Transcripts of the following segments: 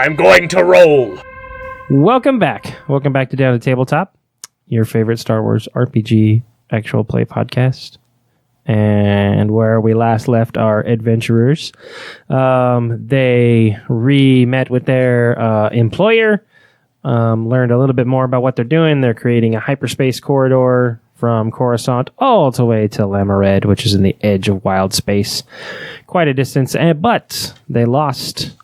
I'm going to roll. Welcome back. Welcome back to Down to Tabletop, your favorite Star Wars RPG actual play podcast. And where we last left our adventurers, they met with their employer, learned a little bit more about what they're doing. They're creating a hyperspace corridor from Coruscant all the way to Lamared, which is in the edge of wild space. Quite a distance, but they lost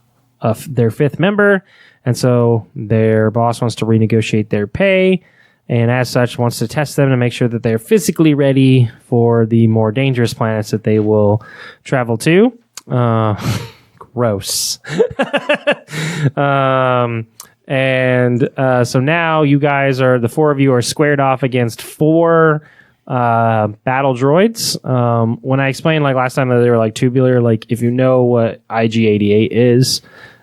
their fifth member, and so their boss wants to renegotiate their pay, and as such wants to test them to make sure that they're physically ready for the more dangerous planets that they will travel to. Gross. So now you guys the four of you are squared off against four battle droids. When I explained like last time that they were like tubular, like if you know what IG-88 is,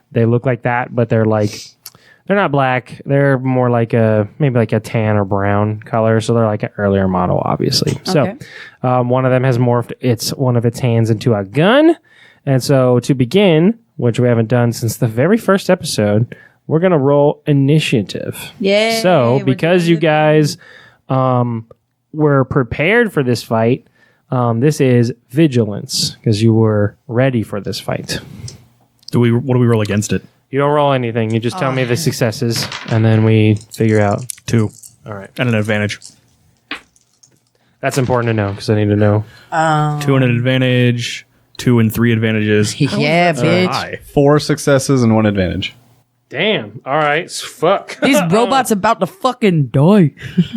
they look like that, but they're not black. They're more like maybe like a tan or brown color. So they're like an earlier model, obviously. Okay. So one of them has morphed one of its hands into a gun. And so to begin, which we haven't done since the very first episode, we're going to roll initiative. Yay. So because you guys were prepared for this fight, this is vigilance because you were ready for this fight. What do we roll against it? You don't roll anything. You just tell me the successes, and then we figure out. 2. All right. And an advantage. That's important to know because I need to know. 2 and an advantage. 2 and 3 advantages. Yeah, bitch. High. 4 successes and 1 advantage. Damn. All right. Fuck. These robots about to fucking die.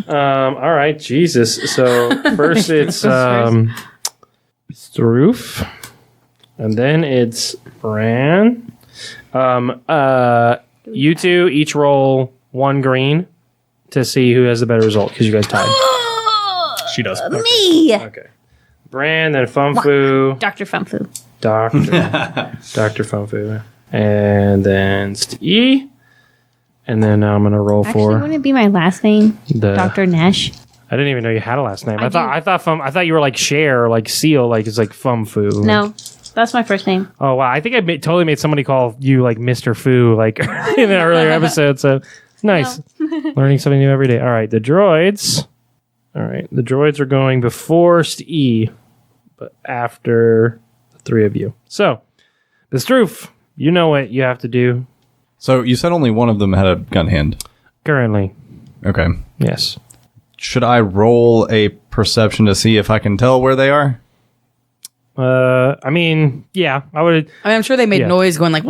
All right. Jesus. So first it's Roof, and then it's Bran. You two each roll 1 green to see who has the better result because you guys tied. She does. Me. Okay. Bran, then Fumfu. Dr. Fumfu. Dr. Fumfu. And then Steve. And then I'm going to roll Actually, for wouldn't it be my last name? Dr. Nash. I didn't even know you had a last name. I I thought you were like Cher or like Seal, like it's like Fumfu. No, that's my first name. Oh wow! I think I totally made somebody call you like Mr. Fu like in an earlier episode. So nice, learning something new every day. All right, the droids. All right, the droids are going before Steve, but after the 3 of you. So, the Stroof, you know what you have to do. So you said only one of them had a gun hand. Currently, Okay. yes. Should I roll a perception to see if I can tell where they are? I mean, yeah, I would. I'm sure they made Yeah. noise going like.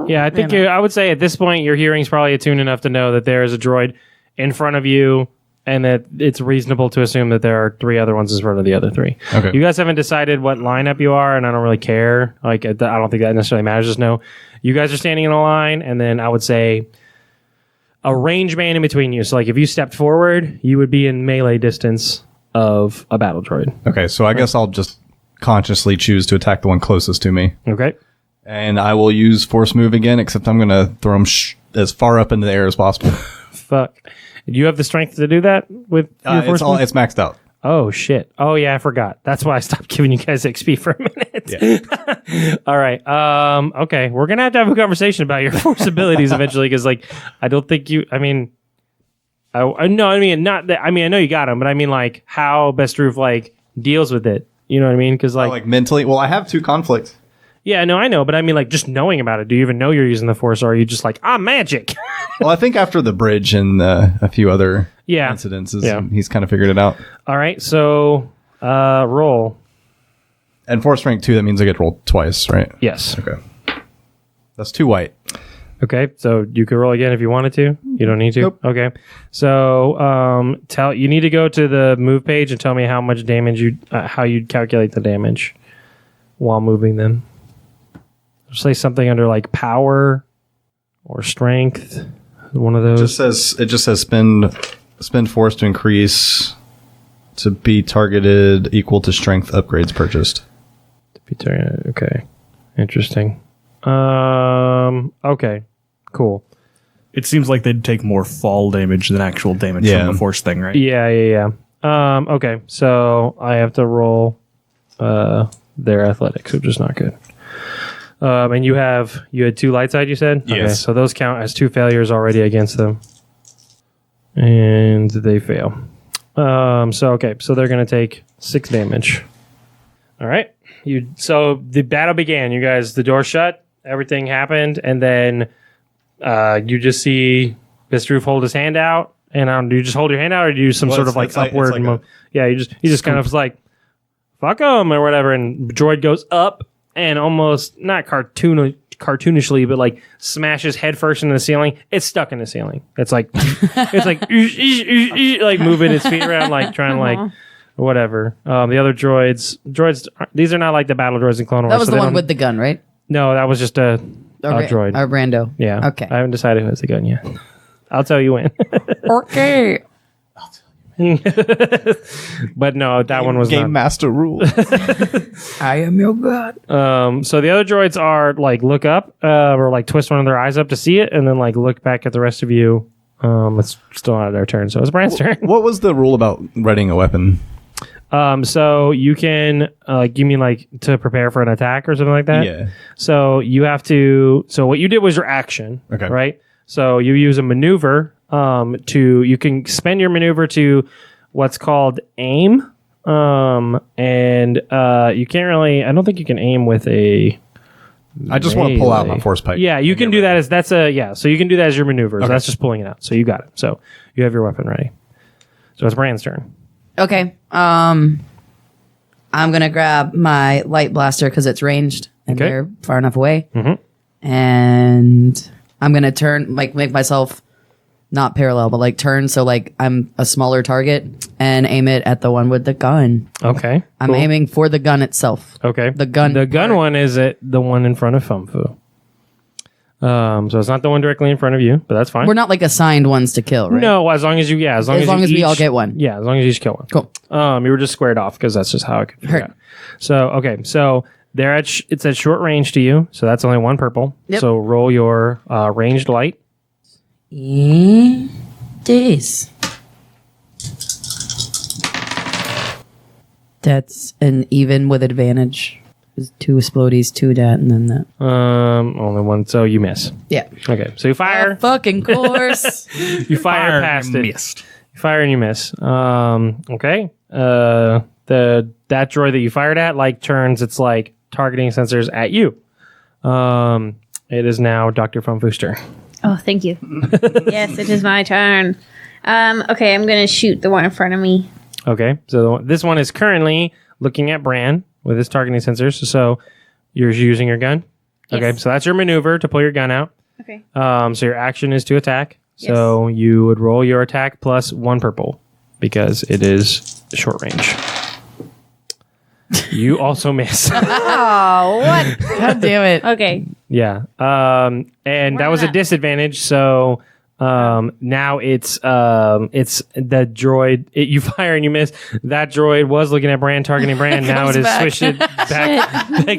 Yeah, I think I would say at this point your hearing's probably attuned enough to know that there is a droid in front of you, and that it's reasonable to assume that there are 3 other ones in front of the other 3. Okay. You guys haven't decided what lineup you are, and I don't really care. Like, I don't think that necessarily matters. Just know you guys are standing in a line, and then I would say a range band in between you. So, like, if you stepped forward, you would be in melee distance of a battle droid. Okay, so I guess I'll just consciously choose to attack the one closest to me. Okay. And I will use force move again, except I'm going to throw him as far up into the air as possible. Fuck. Do you have the strength to do that with your force move? It's maxed out. Oh, shit. Oh, yeah, I forgot. That's why I stopped giving you guys XP for a minute. Yeah. All right. Okay. We're going to have a conversation about your force abilities eventually because, like, I don't think you... I mean... no, I mean, not that... I mean, I know you got them, but I mean, like, how Bestroof, like, deals with it. You know what I mean? Because, Like mentally... Well, I have 2 conflicts. Yeah, no, I know, but I mean, like, just knowing about it, do you even know you're using the Force, or are you just like, magic? Well, I think after the bridge and a few other incidences, he's kind of figured it out. All right, so roll. And force rank 2, that means I get rolled twice, right? Yes. Okay. That's 2 white. Okay, so you could roll again if you wanted to. You don't need to? Nope. Okay. So you need to go to the move page and tell me how much damage how you'd calculate the damage while moving them. Say something under like power or strength. One of those. It just says spend force to increase to be targeted equal to strength upgrades purchased. Okay. Interesting. Okay. Cool. It seems like they'd take more fall damage than actual damage from the force thing, right? Yeah. Okay. So I have to roll their athletics, which is not good. And you had 2 light side, you said? Okay, Yes. so those count as 2 failures already against them. And they fail. So they're going to take 6 damage. All right. So the battle began. You guys, the door shut, everything happened, and then you just see Mr. Roof hold his hand out. And do you just hold your hand out, or do you do some sort of like upward move? Yeah, you just kind of like, fuck him, or whatever. And droid goes up and almost, not cartoonishly, but like smashes head first into the ceiling. It's stuck in the ceiling. It's like, like moving its feet around, like trying to like, whatever. The other droids, these are not like the battle droids in Clone Wars. That was the one with the gun, right? No, that was just a droid. Or Brando. Yeah. Okay. I haven't decided who has the gun yet. I'll tell you when. Okay. But no, that one was Game not. Master rule. I am your god. So the other droids are like look up, or like twist one of their eyes up to see it, and then like look back at the rest of you. It's still not their turn, so it's Brand's turn. What was the rule about readying a weapon? So you can you mean like to prepare for an attack or something like that? Yeah. So you have to. So what you did was your action. Okay. Right. So you use a maneuver. You can spend your maneuver to what's called aim. And you can't really. I don't think you can aim with a. I just want to pull out my force pike. Yeah, you can do that as So you can do that as your maneuver. So that's just pulling it out. So you got it. So you have your weapon ready. So it's Brand's turn. Okay. I'm gonna grab my light blaster because it's ranged and Okay. they're far enough away. Mm-hmm. And I'm gonna turn, like, make myself not parallel, but like turn so like I'm a smaller target and aim it at the one with the gun. Okay. I'm cool. aiming for the gun itself. Okay. The gun part. one is the one in front of Fumfu. So it's not the one directly in front of you, but that's fine. We're not like assigned ones to kill, right? No, as long as you, as long As you we all each- get one. Yeah, as long as you each kill one. Cool. You were just squared off because that's just how I could figure Heard. out. So okay, so they're it's at short range to you, so that's only 1 purple. Yep. So roll your ranged light. Days. That's an even with advantage. There's 2 explodies, 2 that, and then that. Only 1, so you miss. Yeah. Okay, so you fire. Of fucking course. You fire past it. Missed. You fire and you miss. Okay. That droid that you fired at like turns its like targeting sensors at you. It is now Dr. Fumfu's turn. Oh, thank you. Yes, it is my turn. Okay, I'm gonna shoot the one in front of me. Okay, so this one is currently looking at Bran with his targeting sensors. So you're using your gun. Yes. Okay, so that's your maneuver to pull your gun out. Okay. So your action is to attack. So you would roll your attack plus 1 purple because it is short range. You also miss. Oh, what? God damn it. Okay. Yeah. And that was a disadvantage. So now it's the droid. You fire and you miss. That droid was looking at Bran, targeting Bran. Now it is back. switched it back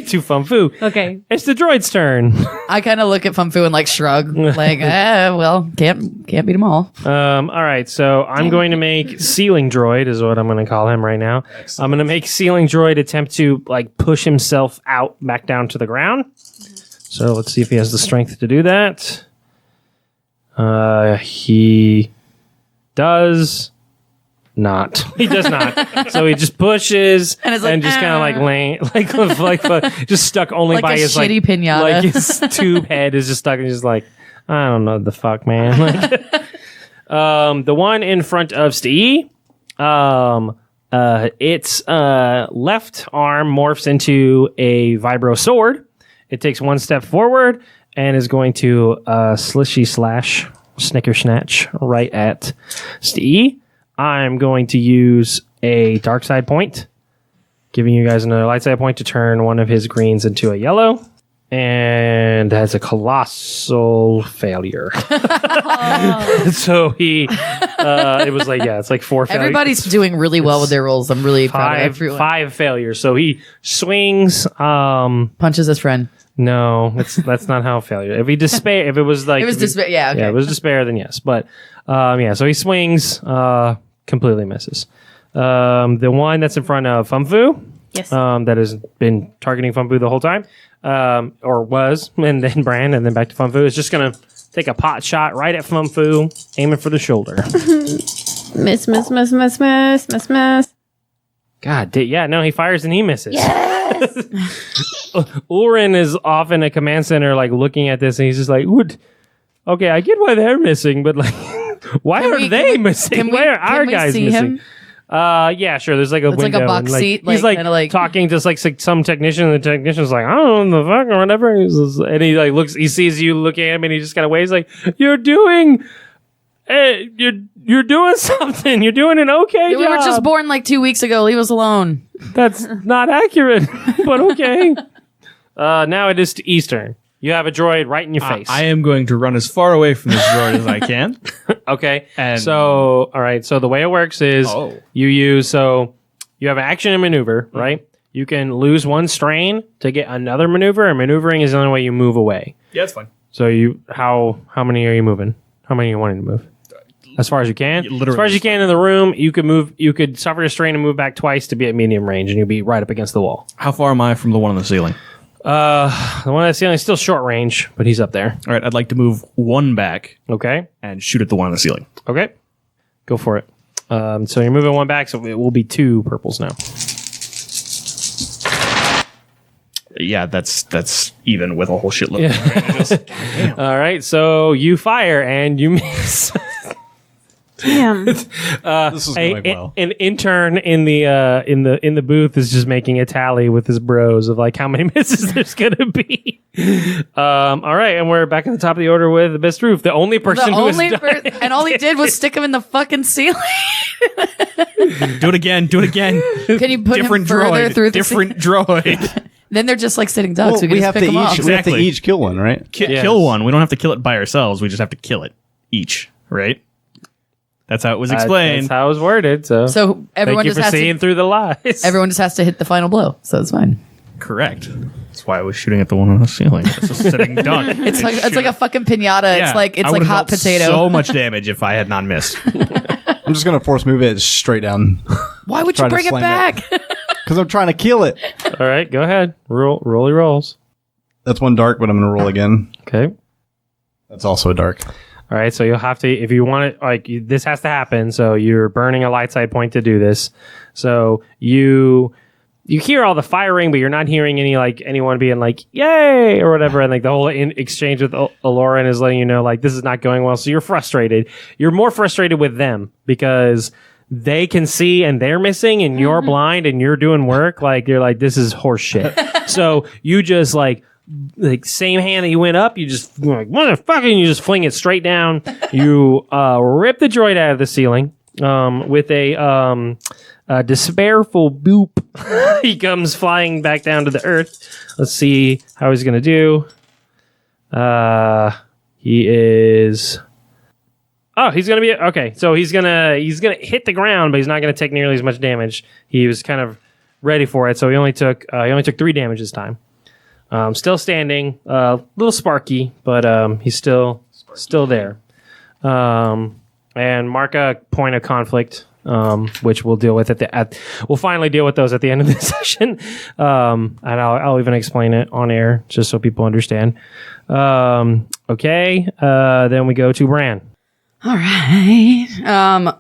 to Fumfu. Okay. It's the droid's turn. I kind of look at Fumfu and like shrug, like, well, can't beat them all. All right. So I'm going to make Ceiling Droid is what I'm going to call him right now. I'm going to make Ceiling Droid attempt to like push himself out back down to the ground. So let's see if he has the strength to do that. He does not. He does not. So he just pushes And it's like, just kind of like laying, like just stuck only Like by a his shitty pinata. Like his tube head is just stuck and just like, I don't know what the fuck, man. Like, the one in front of Steve, its left arm morphs into a vibro sword. It takes 1 step forward and is going to slishy slash snicker snatch right at Steve. I'm going to use a dark side point, giving you guys another light side point to turn one of his greens into a yellow. And that's a colossal failure. So he, it was like, it's like 4 failures. Everybody's doing really well with their rolls. I'm really proud of everyone. 5 failures. So he swings. Punches his friend. No, that's not how failure. If he despair, if it was like It was despair. Yeah, okay. yeah, it was despair. Then yes, but so he swings, completely misses. The one that's in front of Fumfu, Yes. that has been targeting Funfu the whole time, or was, and then Bran, and then back to Funfu, is just going to take a pot shot right at Funfu, aiming for the shoulder. Miss. God, yeah, no, he fires and he misses. Yes. Ulrin is off in a command center, like looking at this, and he's just like, "Would okay, I get why they're missing, but like, why are they missing? Why are our guys see missing?" him? Yeah, sure. There's like a It's like window. a box and, seat, He's like, like, kinda like- talking to like some technician, and the technician's like, "I don't know the fuck," or whatever. And he like looks, he sees you looking at him, and he just kind of waves like, "You're doing." Hey, you're doing something. You're doing an okay job. We were just born like 2 weeks ago. Leave us alone. That's not accurate, but okay. Now it is to Eastern. You have a droid right in your face. I am going to run as far away from this droid as I can. Okay. And- So, all right. So the way it works is you have action and maneuver, right? You can lose one strain to get another maneuver, and maneuvering is the only way you move away. Yeah, it's fine. So how many are you moving? How many are you wanting to move? As far as you can. Literally as far as you as far- can in the room, you could move. You could suffer a strain and move back twice to be at medium range, and you'll be right up against the wall. How far am I from the one on the ceiling? The one that's ceiling is still short range, but he's up there. All right, I'd like to move one back Okay. and shoot at the one on the ceiling. Okay. Go for it. So you're moving one back, so it will be 2 purples now. Yeah, that's even with a whole shitload. Yeah. All right. So you fire and you miss. Damn. This is going well. An intern in the booth is just making a tally with his bros of like how many misses there's gonna be. All right, and we're back at the top of the order with the best roof. The only person who has done it. And all he did was stick him in the fucking ceiling. Do it again. Do it again. Can you put Different him further droid. through the Different droid. Then they're just like sitting ducks. Well, we can we just have to pick them up. each we have to Exactly. each kill one, right? Yes. Kill one. We don't have to kill it by ourselves. We just have to kill it each. Right. That's how it was explained. That's how it was worded. So, So thank everyone you just for has seeing to. through the lies. Everyone just has to hit the final blow, so it's fine. Correct. That's why I was shooting at the one on the ceiling. It's a sitting duck. It's like a fucking pinata. Yeah, It's like I would've hot dealt potato. So much damage if I had not missed. I'm just gonna force move it straight down Why would you try to bring it slam back? because I'm trying to kill it. All right, go ahead. Rolly rolls. That's one dark, but I'm gonna roll again. Okay. That's also a dark. All right, so you'll have to, if you want it, like this has to happen. So you're burning a light side point to do this. So you hear all the firing, but you're not hearing any like anyone being like "yay" or whatever. And like the whole exchange with Aloran is letting you know like this is not going well. So you're frustrated. You're more frustrated with them because they can see and they're missing, and you're blind and you're doing work. Like you're like this is horse shit. So you just like same hand that you went up, you just like motherfucker, and you just fling it straight down. You rip the droid out of the ceiling with a despairful boop. He comes flying back down to the earth. Let's see how he's gonna do. He is. Oh, he's gonna be okay. So he's gonna hit the ground, but he's not gonna take nearly as much damage. He was kind of ready for it, so he only took 3 damage this time. Still standing, a little sparky, but he's still there. And mark a point of conflict, which we'll deal with we'll finally deal with those at the end of the session. And I'll even explain it on air just so people understand. Okay. Then we go to Bran. All right.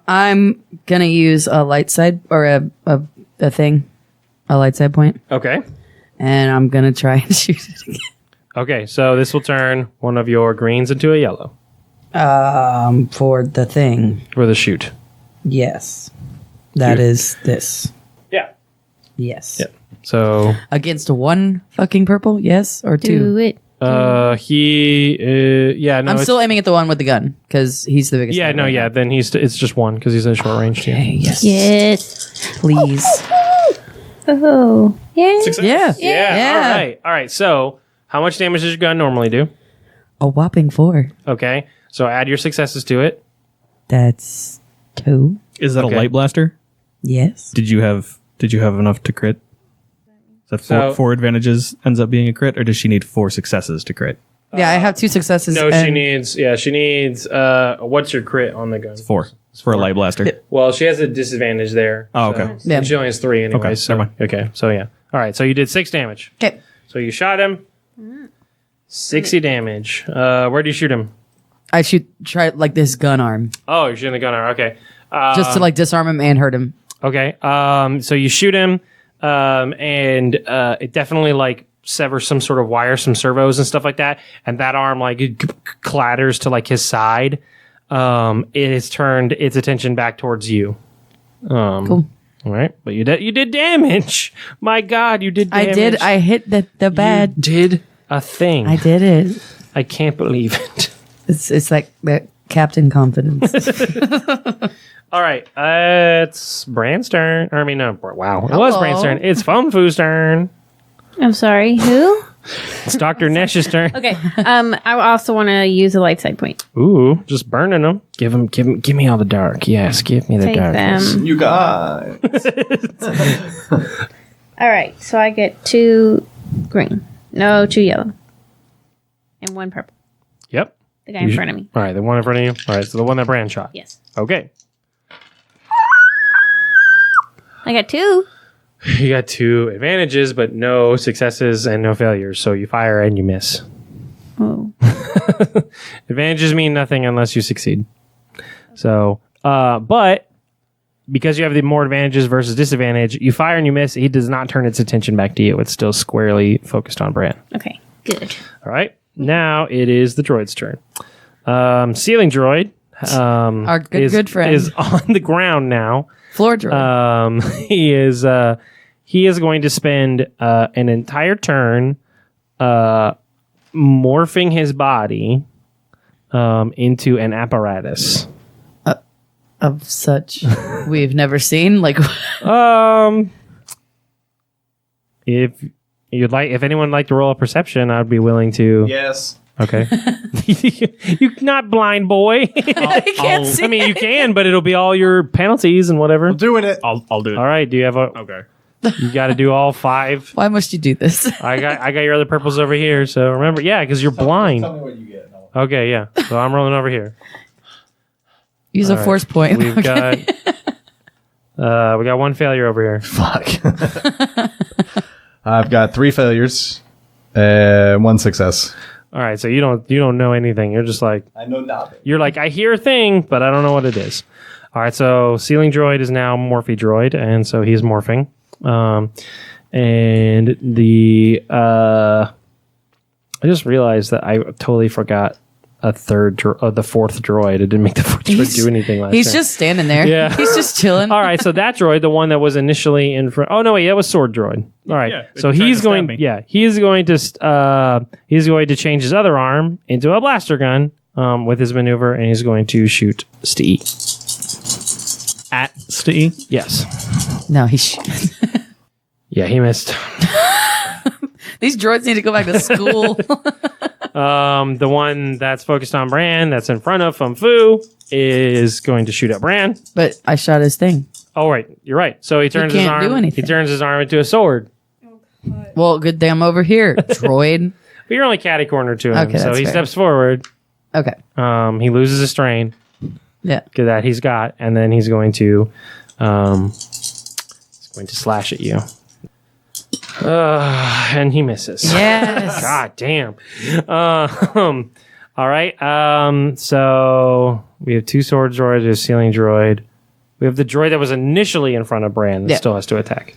I'm gonna use a light side or a thing, a light side point, Okay. and I'm gonna try and shoot it again. Okay. So this will turn one of your greens into a yellow For the thing, for the shoot. yes, that is this. Yeah. Yes. Yep. So Against one fucking purple, yes, or Do two. it. yeah. No, I'm it's- still aiming at the one with the gun because he's the biggest. Yeah. guy No. right Yeah. now. Then it's just one because he's in short range too. Okay, yes. Yes. Please. Oh. Yeah. Yeah. Yeah. All right. So how much damage does your gun normally do? A whopping 4. Okay. So add your successes to it. That's 2. Is that Okay. a light blaster? Yes. Did you have enough to crit? Is that So- four advantages ends up being a crit, or does she need 4 successes to crit? Yeah, I have 2 successes. No, she and- needs. Yeah, she needs. What's your crit on the gun? 4. It's for a light blaster. Well, she has a disadvantage there. Oh, so- okay. Yeah. and she only has 3 anyway. Okay, so, never mind. Okay, so yeah. All right, so you did 6 damage. Okay. So you shot him. 60 damage. Where do you shoot him? I should try like this gun arm Oh, you're shooting the gun arm. Okay. just to like disarm him and hurt him. Okay. So you shoot him, and it definitely like severs some sort of wire, some servos and stuff like that, and that arm like clatters to like his side. It has turned its attention back towards you. Cool. All right, but you did damage. My God, you did damage. I did. I hit the bad. did a thing. I did it. I can't believe it. It's like that captain confidence. All right, it's Bran's turn. Or, I mean, no, wow. It was Hello. Bran's turn. It's Fumfu's turn. I'm sorry. Who? It's Dr. Nesh's turn. Okay. I also want to use a light side point. Ooh, just burning them. Give me all the dark. Yes, give me the Take darkness. them. You guys. All right. So I get 2 green. No, 2 yellow. And 1 purple. Yep. The guy in front of me. All right, the one in front of you. All right, so the one that Bran shot. Yes. Okay. I got 2. You got 2 advantages, but no successes and no failures. So you fire and you miss. Oh. Advantages mean nothing unless you succeed. So, but because you have the more advantages versus disadvantage, you fire and you miss. He does not turn its attention back to you. It's still squarely focused on Bran. Okay. Good. All right. Now it is the droid's turn. Ceiling droid. Our good friend. is on the ground now. Floor droid. He is going to spend an entire turn morphing his body into an apparatus. of such we've never seen. Like, If you'd like, if anyone would like to roll a perception, I'd be willing to. Yes. Okay. You're not blind, boy. I can't see. I mean, you can, but it'll be all your penalties and whatever. Doing it. I'll do it. All right. Do you have a? Okay. You got to do all 5. Why must you do this? I got your other purples over here. So remember, yeah, because you're blind. Tell me what you get. Okay, yeah. So I'm rolling over here. Use a force point. We've got we got 1 failure over here. Fuck. I've got 3 failures and 1 success. All right, so you don't know anything. You're just like I know nothing. you're like I hear a thing, but I don't know what it is. All right, so ceiling droid is now morphy droid, and so he's morphing. And the I just realized that I totally forgot the 4th droid. It didn't make the 4th droid do anything last He's turn. just standing there. Yeah. He's just chilling. All right, so that droid, the one that was initially in front. Oh no, wait, that was sword droid. All right, Yeah, it so tried he's to stab going. me. Yeah, he's going to change his other arm into a blaster gun with his maneuver, and he's going to shoot Stee. At Stee. Yes. No, he's. Yeah, he missed. These droids need to go back to school. The one that's focused on Bran, that's in front of Fumfu, is going to shoot at Bran. But I shot his thing. Oh, right, you're right. So he turns his can't do arm. He anything. turns his arm into a sword. Well, good thing I'm over here, droid. But you're only catty corner to him, Okay, so that's he fair. steps forward. Okay. He loses a strain. Yeah. That he's got, and then he's going to slash at you. And he misses. Yes. God damn. All right. So we have 2 sword droids, a ceiling droid. We have the droid that was initially in front of Bran that Yeah. still has to attack.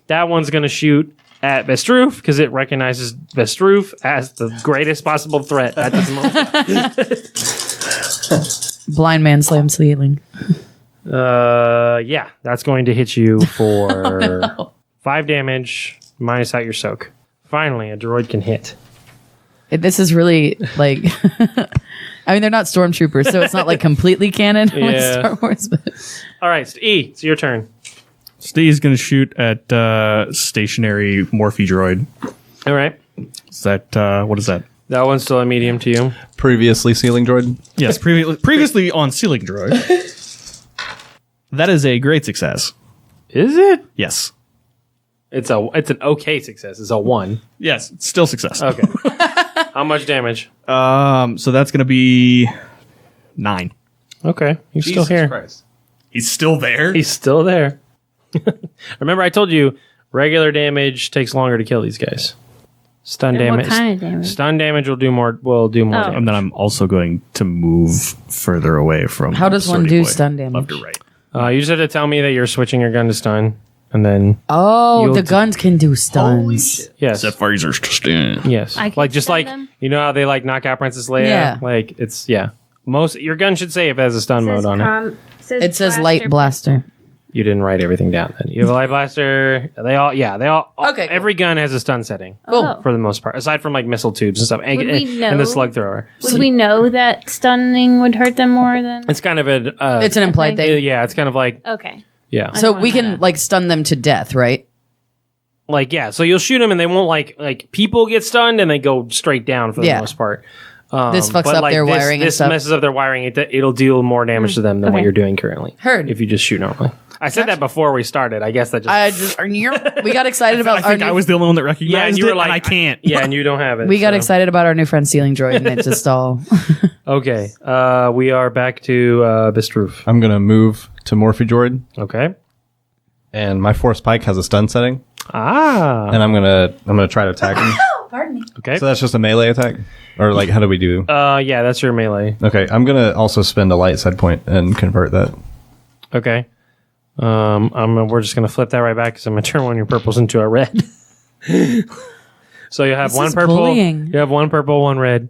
That one's going to shoot at Vestroof because it recognizes Vestroof as the greatest possible threat at this moment. Blind man slam ceiling. Yeah, that's going to hit you for 5 damage, minus out your soak. Finally, a droid can hit. This is really like. I mean, they're not stormtroopers, so it's not like completely canon with Yeah. Star Wars. But All right, E, it's your turn. Stee's going to shoot at stationary Morphe droid. All right. Is that what is that? That one's still a medium to you. Previously ceiling droid. Yes, previously on ceiling droid. That is a great success. Is it? Yes. It's an okay success. It's a 1. Yes, it's still success. Okay. How much damage? So that's gonna be 9. Okay, he's still here. Christ. He's still there. He's still there. Remember, I told you regular damage takes longer to kill these guys. Stun And damage. what kind of damage? Stun damage will do more. Will do more Oh. damage. and then I'm also going to move further away from. How does one Swordy do Boy, stun damage? Left or right? You just have to tell me that you're switching your gun to stun, and then Oh, You'll the d- guns can do stuns. yes, Phaser's stun. yes, I can like just stun like them? you know how they like knock out Princess Leia. Yeah. Like it's Most your gun should say if it has a stun mode on it. It says light blaster. You didn't write everything down. Then you have a light blaster. They all. Okay, cool. Every gun has a stun setting. Cool. For the most part, aside from like missile tubes and stuff, and, Would we and the know- slug thrower. Would we know that stunning would hurt them more than? It's kind of a. It's an implied Okay. thing. yeah. It's kind of like Okay. yeah. So don't we want can that. like stun them to death, right? Like yeah. So you'll shoot them and they won't like people get stunned and they go straight down for the Yeah. most part. This fucks but, up their wiring and This stuff. messes up their wiring. It'll deal more damage to them than what Okay. you're doing currently. Heard. If you just shoot normally. I said that before we started. I guess that just. We got excited about I think our I new, was the only one that recognized yeah, and you it, were like, and I can't. Yeah, and you don't have it. we got so. excited about our new friend ceiling droid and it just all Okay. We are back to Bistroof. I'm gonna move to Morphidroid, Okay. and my force pike has a stun setting, Ah. and I'm gonna try to attack him. pardon me. Okay. So that's just a melee attack, or like how do we do? Yeah, that's your melee. Okay, I'm gonna also spend a light side point and convert that. Okay. We're just gonna flip that right back because I'm gonna turn one of your purples into a red. So you have This one is purple. bullying. You have one purple, one red.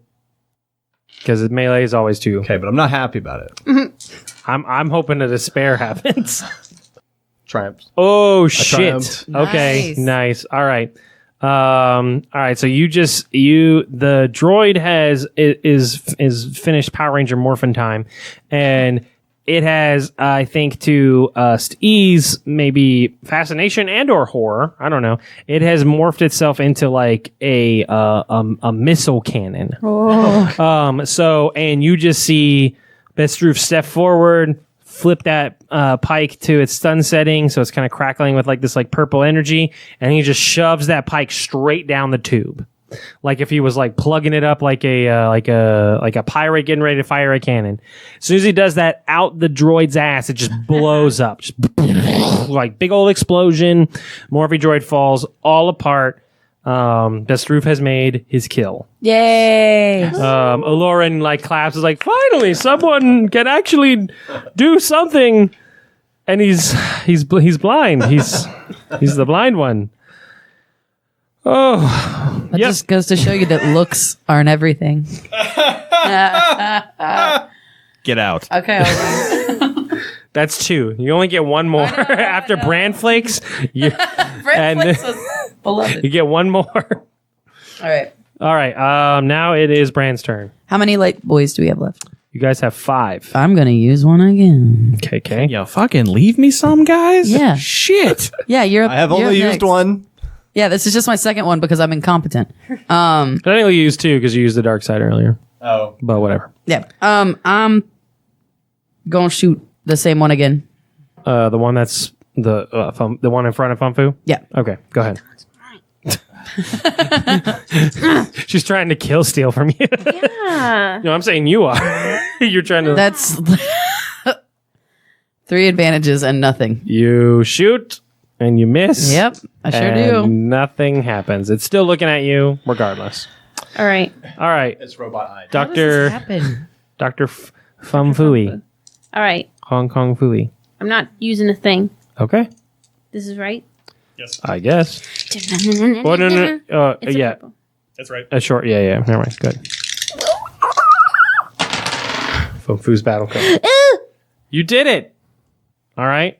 Because melee is always 2. Okay, but I'm not happy about it. I'm hoping a despair happens. Triumphs. Oh shit. triumphed. Okay, Nice. nice. All right. All right. So the droid is finished Power Ranger Morphin time, and it has I think to ease maybe fascination and or horror. I don't know. It has morphed itself into like a missile cannon. So and you just see Bistroof step forward, flip that pike to its stun setting, so it's kind of crackling with like this like purple energy, and he just shoves that pike straight down the tube, like if he was like plugging it up like a pirate getting ready to fire a cannon. As soon as he does that, out the droid's ass, it just blows up, just like big old explosion. Morphe droid falls all apart. Bistroof has made his kill. Yay. Aloran like claps, is like, finally someone can actually do something, and he's blind. He's the blind one. Oh, That yep. just goes to show you that looks aren't everything. Get out. Okay. That's 2. You only get one more after bran flakes. You beloved. you get one more. All right. All right. Now it is Bran's turn. How many light boys do we have left? You guys have 5. I'm gonna use one again. Okay. Yo, fucking leave me some, guys. Yeah. Shit. Yeah, you're. I have you're only up used next. one. Yeah, this is just my second one because I'm incompetent. I think you used 2 because you used the dark side earlier. Oh, But whatever. Yeah. I'm gonna shoot the same one again. The one that's the one in front of Funfu. Yeah. Okay, go ahead. She's trying to kill steal from you. Yeah. No, I'm saying you are. You're trying to. That's 3 advantages and nothing. You shoot and you miss. Yep, I sure and do. Nothing happens. It's still looking at you, regardless. All right. All right, it's robot eye. Doctor Happen. Fum Fui, All right. Hong Kong Fui. I'm not using a thing. Okay, This is right. I guess. Well, no. It's a Yeah, purple. That's right. a short. Yeah. Never mind. Good. Fum Fu's battle code. You did it. All right.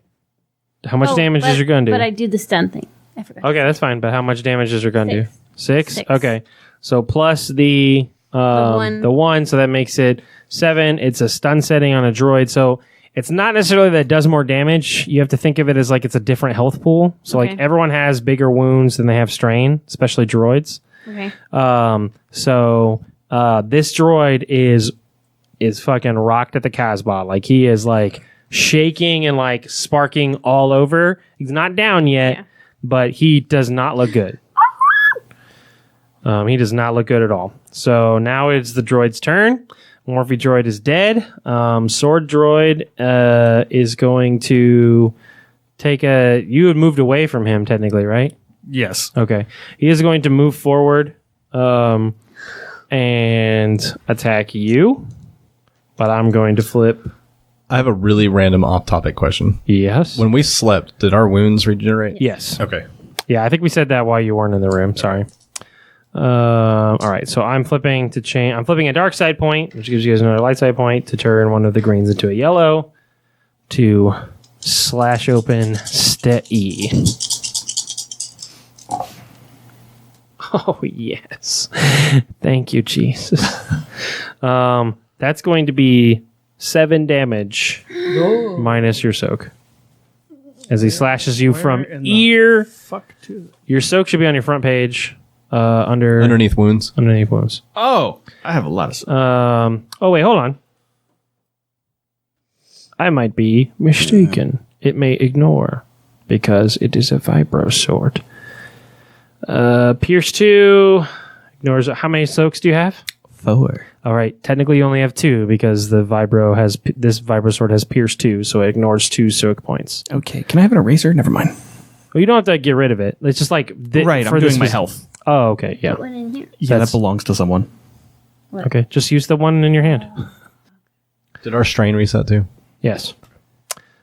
How much damage but, is your gun do? But I do the stun thing. I forgot. Okay, that's fine. But how much damage does your gun do? 6? Six. Okay. So plus the one. the 1, so that makes it 7. It's a stun setting on a droid, so it's not necessarily that it does more damage. You have to think of it as like it's a different health pool. So like Okay. everyone has bigger wounds than they have strain, especially droids. Okay. So this droid is fucking rocked at the Casbah. Like he is like shaking and like sparking all over. He's not down yet, Yeah. but he does not look good. He does not look good at all. So now it's the droid's turn. Morphe droid is dead. Sword droid is going to take a... You had moved away from him, technically, right? Yes. Okay. He is going to move forward and attack you. But I'm going to flip. I have a really random off-topic question. Yes. When we slept, did our wounds regenerate? Yes. Okay. Yeah, I think we said that while you weren't in the room. Sorry. All right, so I'm flipping to change. I'm flipping a dark side point, which gives you guys another light side point to turn one of the greens into a yellow to slash open E. Oh yes, thank you, Jesus. That's going to be 7 damage minus your soak as he slashes you from ear. Fuck too. Your soak should be on your front page. Underneath wounds. Oh, I have a lot of. Oh wait, hold on. I might be mistaken. It may ignore because it is a vibro sword. Pierce 2 ignores. How many soaks do you have? 4. All right. Technically, you only have 2 because the this vibro sword has Pierce 2, so it ignores 2 soak points. Okay, can I have an eraser? Never mind. Well, you don't have to get rid of it. It's just like Right, I'm doing my health. Oh, okay, yeah. Put one in here. Yeah, that belongs to someone. Okay, just use the one in your hand. Did our strain reset too? Yes.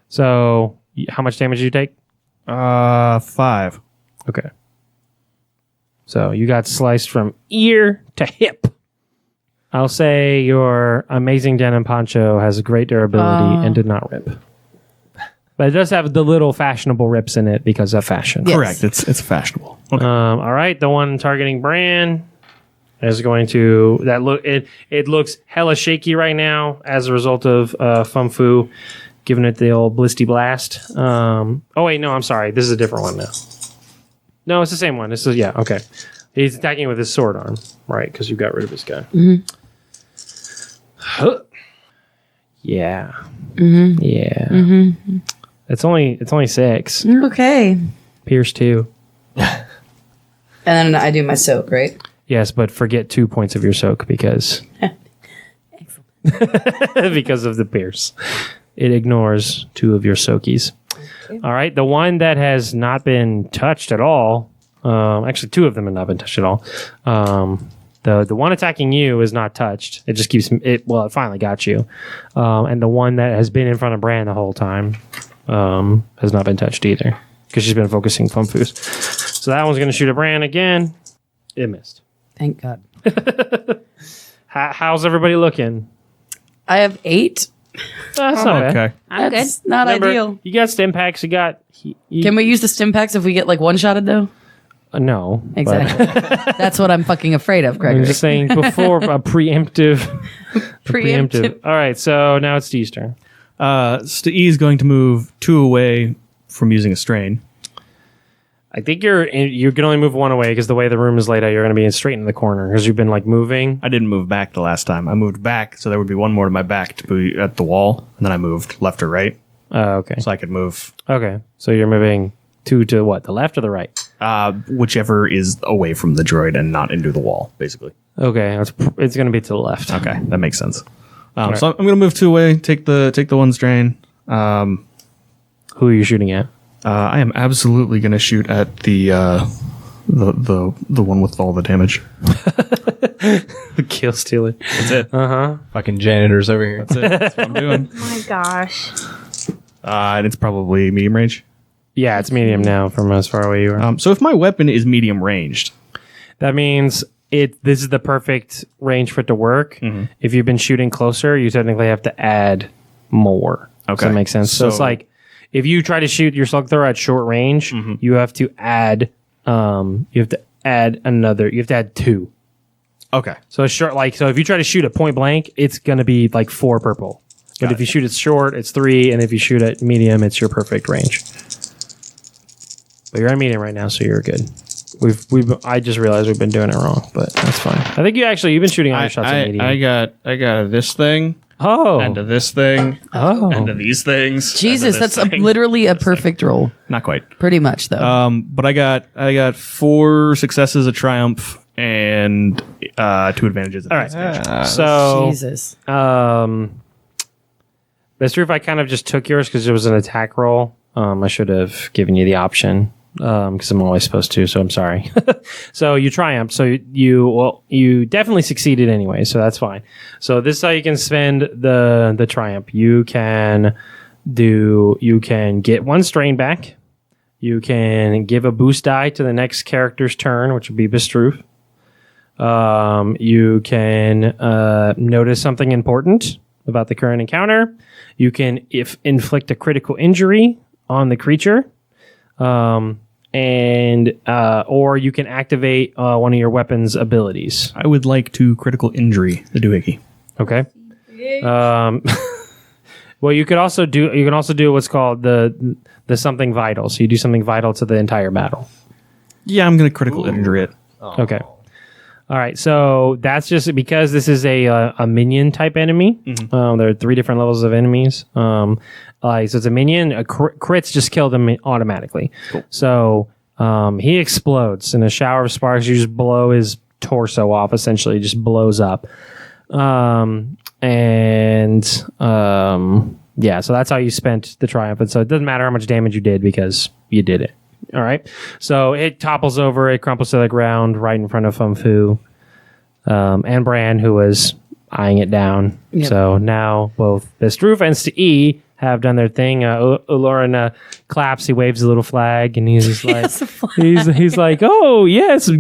So, how much damage did you take? 5. Okay. So you got sliced from ear to hip. I'll say your amazing denim poncho has great durability and did not rip. But it does have the little fashionable rips in it because of fashion. Yes. Correct. It's fashionable. Okay. All right, the one targeting Bran is going to it looks hella shaky right now as a result of Fumfu giving it the old blisty blast. Oh wait, no, I'm sorry. This is a different one now. No, it's the same one. This is okay. He's attacking with his sword arm, right? Because you got rid of this guy. Huh. Yeah. Yeah. It's only 6. Okay. Pierce 2. And then I do my soak, right? Yes, but forget 2 points of your soak because because of the pierce. It ignores 2 of your soakies. Okay. All right, the one that has not been touched at all. Actually, 2 of them have not been touched at all. The one attacking you is not touched. It just keeps it. Well, it finally got you. And the one that has been in front of Bran the whole time has not been touched either because she's been focusing Fumfus. So that one's going to shoot at Bran again. It missed. Thank God. How's everybody looking? I have 8. That's not bad. Okay. I'm good. That's not Remember, ideal. you got stim packs. You got. Can we use the stim packs if we get like one-shotted though? No. but- Exactly. That's what I'm fucking afraid of, I'm Gregory. just saying before a preemptive. Preemptive. All right, so now it's Steve's turn. E is going to move 2 away from using a strain. I think you can only move 1 away because the way the room is laid out, you're going to be straight in the corner because you've been like moving. I didn't move back the last time. I moved back, so there would be 1 more to my back to be at the wall, and then I moved left or right, Okay. so I could move Okay. So you're moving 2 to what? The left or the right? whichever is away from the droid and not into the wall, basically. Okay. It's going to be to the left. Okay, that makes sense. So I'm going to move 2 away, take the 1 strain. Who are you shooting at? I am absolutely going to shoot at the one with all the damage. The kill stealer. That's it. Fucking janitors over here. That's it. That's what I'm doing. Oh my gosh. And it's probably medium range. Yeah, it's medium now from as far away you are. So if my weapon is medium ranged, That means this is the perfect range for it to work. If you've been shooting closer, you technically have to add more. Does Okay. that make sense? So it's like if you try to shoot your slug thrower at short range, you have to add another. You have to add 2. okay. So it's short, so if you try to shoot at point blank, it's gonna be like 4 purple. But if you shoot it short, it's 3, and if you shoot at medium, it's your perfect range. But you're at medium right now, so you're good. I just realized we've been doing it wrong, but that's fine. I think you've been shooting other shots at medium. I got this thing. Oh. and to this thing, Oh. and to these things. Jesus, and to this that's thing. literally a perfect roll. Not quite. Pretty much, though. But I got 4 successes, a triumph, and 2 advantages. All right. So, Jesus. Mr. Roof, I kind of just took yours because it was an attack roll. I should have given you the option because I'm always supposed to, so I'm sorry. So you triumphed. So you definitely succeeded anyway, so that's fine. So this is how you can spend the triumph. You can get 1 strain back. You can give a boost die to the next character's turn, which would be Bistroof. You can notice something important about the current encounter. You can inflict a critical injury on the creature, or you can activate one of your weapon's abilities. I would like to critical injury the doohickey. Okay. Well, you can also do what's called the something vital. So you do something vital to the entire battle. Yeah, I'm gonna critical injury it. Okay. All right, so that's just because this is a minion type enemy. There are 3 different levels of enemies. So it's a minion. Crits just kill them automatically. Cool. So he explodes in a shower of sparks. You just blow his torso off. Essentially, just blows up. Yeah. So that's how you spent the triumph. And so it doesn't matter how much damage you did because you did it. All right. So it topples over, it crumples to the ground right in front of Fum Fu and Bran, who was eyeing it down. Yep. So now both Bistroof and Stee have done their thing. Uloran claps, he waves a little flag, and he's just like, he's like, oh, yes,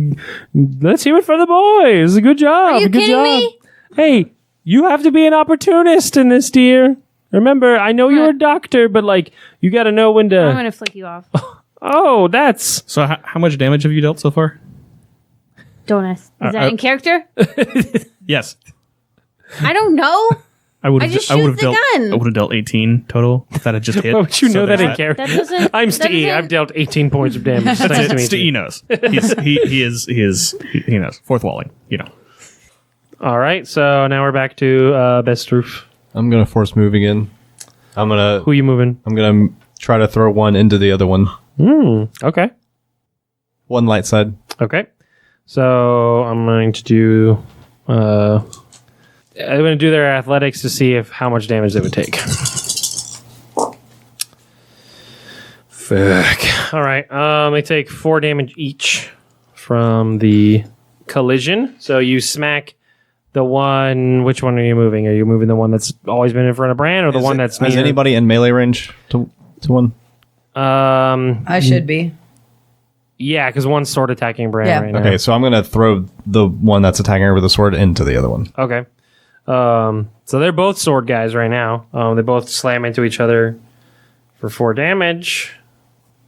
let's hear it for the boys. Good job. Are you Good kidding job. me? Hey, you have to be an opportunist in this, dear. Remember, I know you're a doctor, but like, you got to know when to. I'm gonna flick you off. Oh, that's So how much damage have you dealt so far? Don't ask. Is that in character? Yes, I don't know. I would I have. just I would shoot have the dealt. gun. I would have dealt 18 total if that had just hit. Why would you know that in character? That doesn't. I'm that Steve. doesn't- I've dealt 18 points of damage. Nice to meet Steve you. knows. He knows. Fourth walling. You know. All right, so now we're back to Bistroof. I'm gonna force move again. Who are you moving? I'm gonna try to throw one into the other one. Okay. One light side. Okay. So I'm going to do. I'm going to do their athletics to see how much damage they would take. Fuck. All right. They take 4 damage each from the collision. So you smack the one. Which one are you moving? Are you moving the one that's always been in front of Bran, or the one that's Is near? anybody in melee range to one? I should be. Yeah, because one's sword attacking Bran Yeah. right now. Okay, so I'm gonna throw the one that's attacking her with the sword into the other one. Okay. So they're both sword guys right now. They both slam into each other for 4 damage.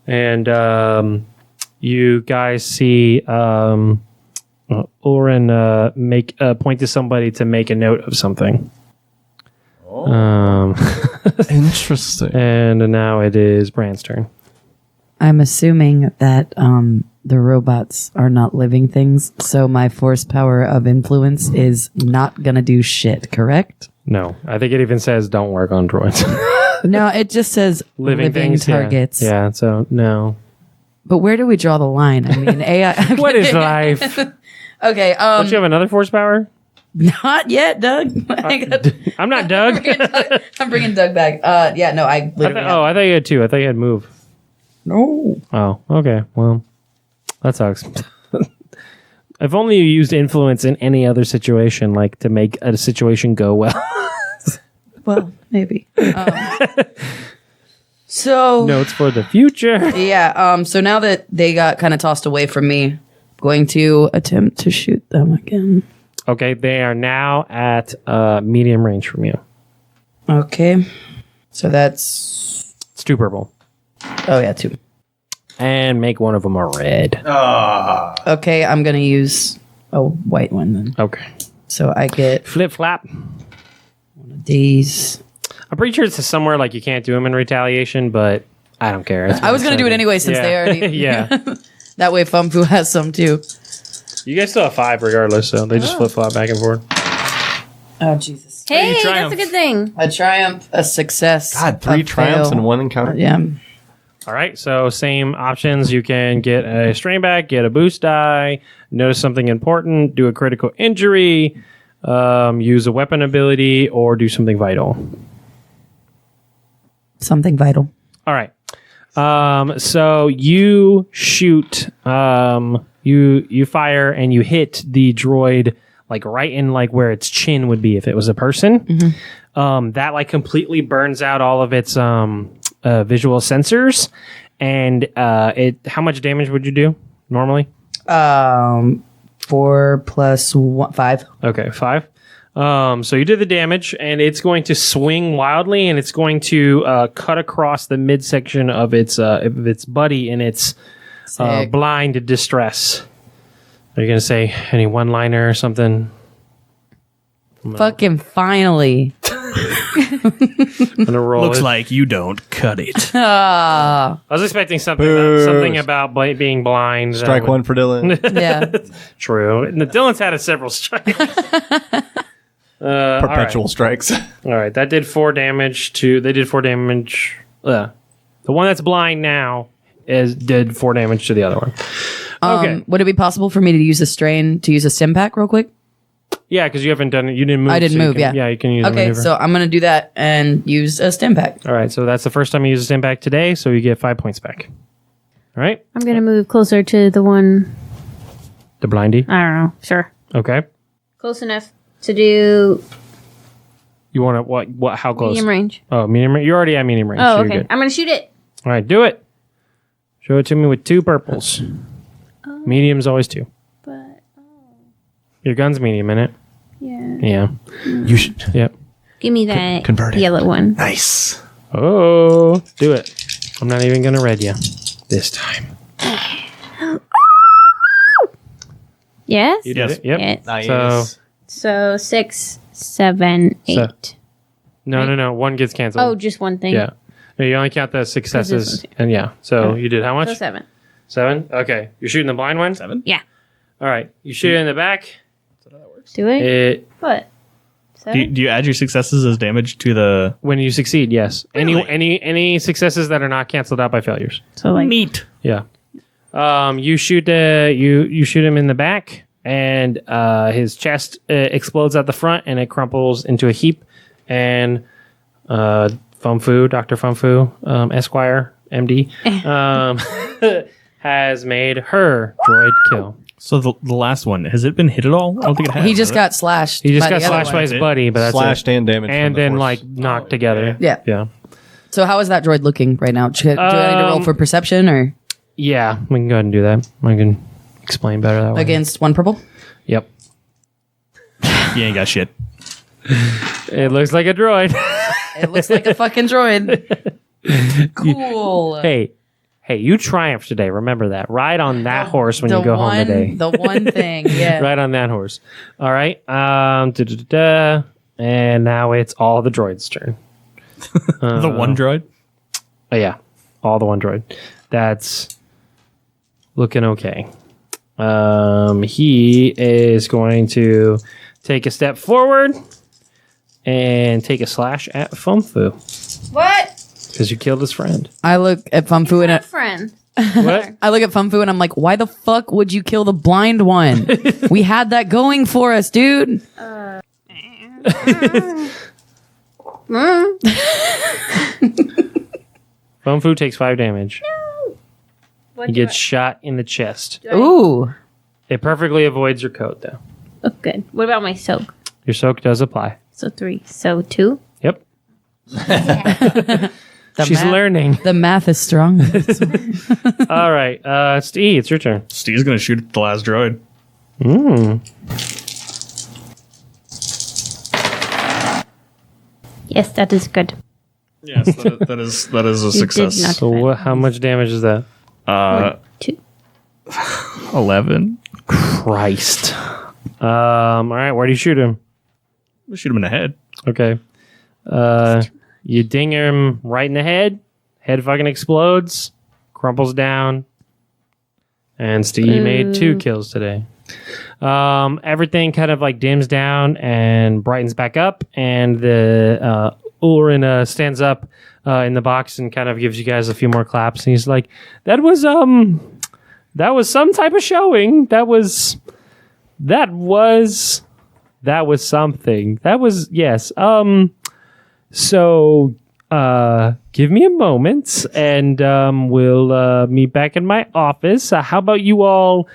And you guys see Ulrin make point to somebody to make a note of something. Interesting. And now it is Bran's turn. I'm assuming that the robots are not living things, so my force power of influence is not gonna do shit, correct? No, I think it even says don't work on droids. No, it just says living things, yeah. targets. Yeah, so no. But where do we draw the line? I mean, AI. What is life? Okay, Don't you have another force power? not yet, Doug. I'm not Doug. I'm bringing Doug back. Yeah, no, I literally. I thought you had 2. I thought you had move. No. Oh, okay. Well, that sucks. If only you used influence in any other situation, like to make a situation go well. Well, maybe. So Notes for the future. yeah. So now that they got kind of tossed away from me, I'm going to attempt to shoot them again. Okay, they are now at medium range from you. Okay. So that's. It's 2 purple. Oh yeah, 2. And make one of them a red. Okay, I'm gonna use a white one then. Okay. So I get Flip flap. these. I'm pretty sure it's somewhere like you can't do them in retaliation, but I don't care. I was gonna do it anyway since they already. Yeah. That way, Fumfu has some too. You guys still have 5 regardless, so they just flip flop back and forth. Oh, Jesus. Hey, that's triumph. a good thing. A triumph, a success. God, 3 a triumphs fail. in one encounter. Yeah. All right, so same options. You can get a strain back, get a boost die, notice something important, do a critical injury, use a weapon ability, or do something vital. Something vital. All right. So you shoot, you fire and you hit the droid like right in like where its chin would be if it was a person. That like completely burns out all of its visual sensors. And how much damage would you do normally? 4 plus 1, 5. Okay, 5. So you did the damage, and it's going to swing wildly, and it's going to cut across the midsection of its buddy in its Sick. blind distress. Are you going to say any one-liner or something? Fucking finally. I'm gonna roll. Looks it. like you don't cut it. I was expecting something about being blind. that Strike would- 1 for Dylan. Yeah. True. And Dylan's had several strikes. Perpetual strikes. All right, that did 4 damage to. They did 4 damage. The one that's blind now did 4 damage to the other one. Okay. Would it be possible for me to use a strain to use a stim pack real quick? Yeah, because you haven't done it. You didn't move. I didn't so you move, can- yeah. Yeah, you can use a Okay, maneuver. so I'm going to do that and use a stim pack. All right, so that's the first time you use a stand back today, so you get 5 points back. All right, I'm gonna move closer to the one. the blindy. I don't know. Sure. Okay, Close enough to do you want to what? How close? medium range. Oh, medium range. You're already at medium range. Oh, so you're okay. good. I'm gonna shoot it. All right, do it. Show it to me with 2 purples. Medium's always 2. But Your gun's medium in it. yeah. Yeah. You should. Yep. Give me that convert it. yellow one. Nice. Oh, do it. I'm not even gonna red you this time. Yes. You Yes. did it. Yep. Yes. Nice. So 6, 7, 8. No. 1 gets canceled. Oh, just one thing. Yeah. No, you only count the successes. one's- And yeah. So you did how much? So 7. 7? Okay. You're shooting the blind one? 7? Yeah. All right. You shoot it in the back. Do it. It What? Do you add your successes as damage to the when you succeed, yes. Really? Any successes that are not canceled out by failures. So like meat? Yeah. You shoot you shoot him in the back, and his chest explodes out the front, and it crumples into a heap. And Fumfu, Dr. Fumfu, Esquire, MD, has made her droid kill. So the last one, has it been hit at all? I don't think it has. He just has it? got slashed. He just by got the other slashed one. by his That's it? buddy, but that's Slashed it. and damaged. And from the then force. like knocked together. Yeah. Yeah. So how is that droid looking right now? Do I need to roll for perception or Yeah, we can go ahead and do that. I can explain better that way. against 1 purple? Yep. He ain't got shit. It looks like a droid. It looks like a fucking droid. Cool. Hey, you triumphed today. Remember that. Ride on that horse when you go home today. The one thing, yeah. Ride on that horse. All right. And now it's all the droid's turn. The one droid? Oh, yeah. All the one droid. That's looking okay. He is going to take a step forward and take a slash at Fumfu what? because you killed his friend. I look at Fumfu and Friend. What? I look at Fumfu and I'm like, why the fuck would you kill the blind one? We had that going for us, dude. Fumfu takes 5 damage. What He do gets shot in the chest. Ooh. It perfectly avoids your coat, though. Oh, good. What about my soak? Your soak does apply. So 3. So 2. Yep. The She's math, learning. The math is strong. All right. Steve, it's your turn. Steve's gonna shoot at the last droid. Yes, that is good. Yes, that is a You success. did not So how much damage is that? 2. 11. Christ. All right. Where do you shoot him? We'll shoot him in the head. Okay. You ding him right in the head. Head fucking explodes. Crumples down. And Steve made 2 kills today. everything kind of like dims down and brightens back up, and the Ulrin stands up in the box and kind of gives you guys a few more claps, and he's like, that was some type of showing. That was something. That was, yes. So give me a moment, and we'll meet back in my office. How about you all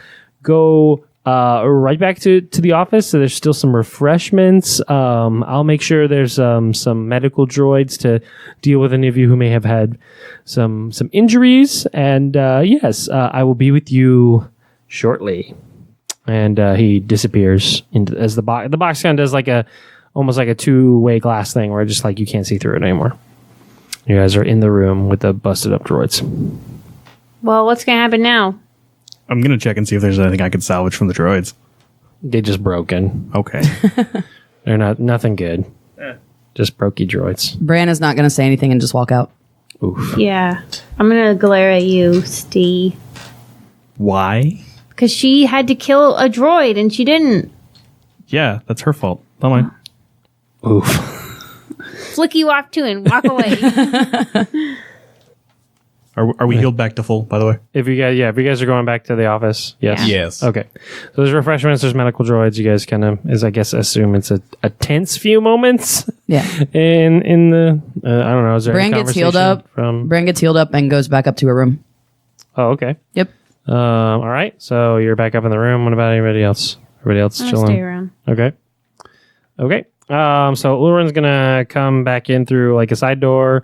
go right back to the office? So there's still some refreshments. I'll make sure there's some medical droids to deal with any of you who may have had some injuries. And yes, I will be with you shortly. And he disappears into as the box. The box kind of does like almost like a two-way glass thing where just like you can't see through it anymore. You guys are in the room with the busted up droids. Well, what's going to happen now? I'm going to check and see if there's anything I could salvage from the droids. They're just broken. Okay. They're nothing good. Just brokey droids. Bran is not going to say anything and just walk out. Oof. Yeah. I'm going to glare at you, Steve. Why? Because she had to kill a droid and she didn't. Yeah, that's her fault. Not mine. Oof. Flick you off too and walk away. Are we healed back to full, by the way? If you guys are going back to the office, yes. Yeah. Yes. Okay. So there's refreshments, there's medical droids. You guys kind of, as I guess, assume it's a tense few moments Yeah. in the, I don't know, is there Bran any gets healed conversation up. From, Bran gets healed up and goes back up to her room. oh, okay. Yep. All right. So you're back up in the room. What about anybody else? Everybody else I'll chilling? stay around. Okay. Okay. So Ulrin's gonna come back in through like a side door,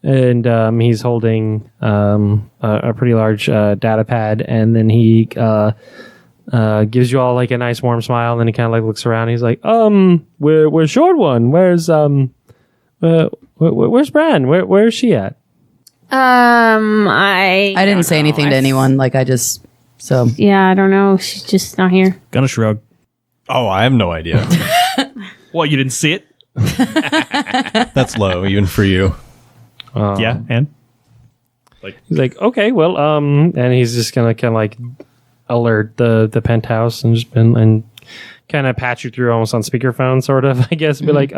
and he's holding a pretty large data pad, and then he gives you all like a nice warm smile, and then he kind of like looks around. And he's like, where's Short One? Where's Bran? Where's she at? I didn't say anything to anyone. Like I just Yeah, I don't know. She's just not here. Gonna shrug. Oh, I have no idea. What, you didn't see it? That's low, even for you. Yeah, and? He's like, okay, well, and he's just gonna kind of like alert the penthouse and just and kind of patch you through almost on speakerphone, sort of, I guess. Be like,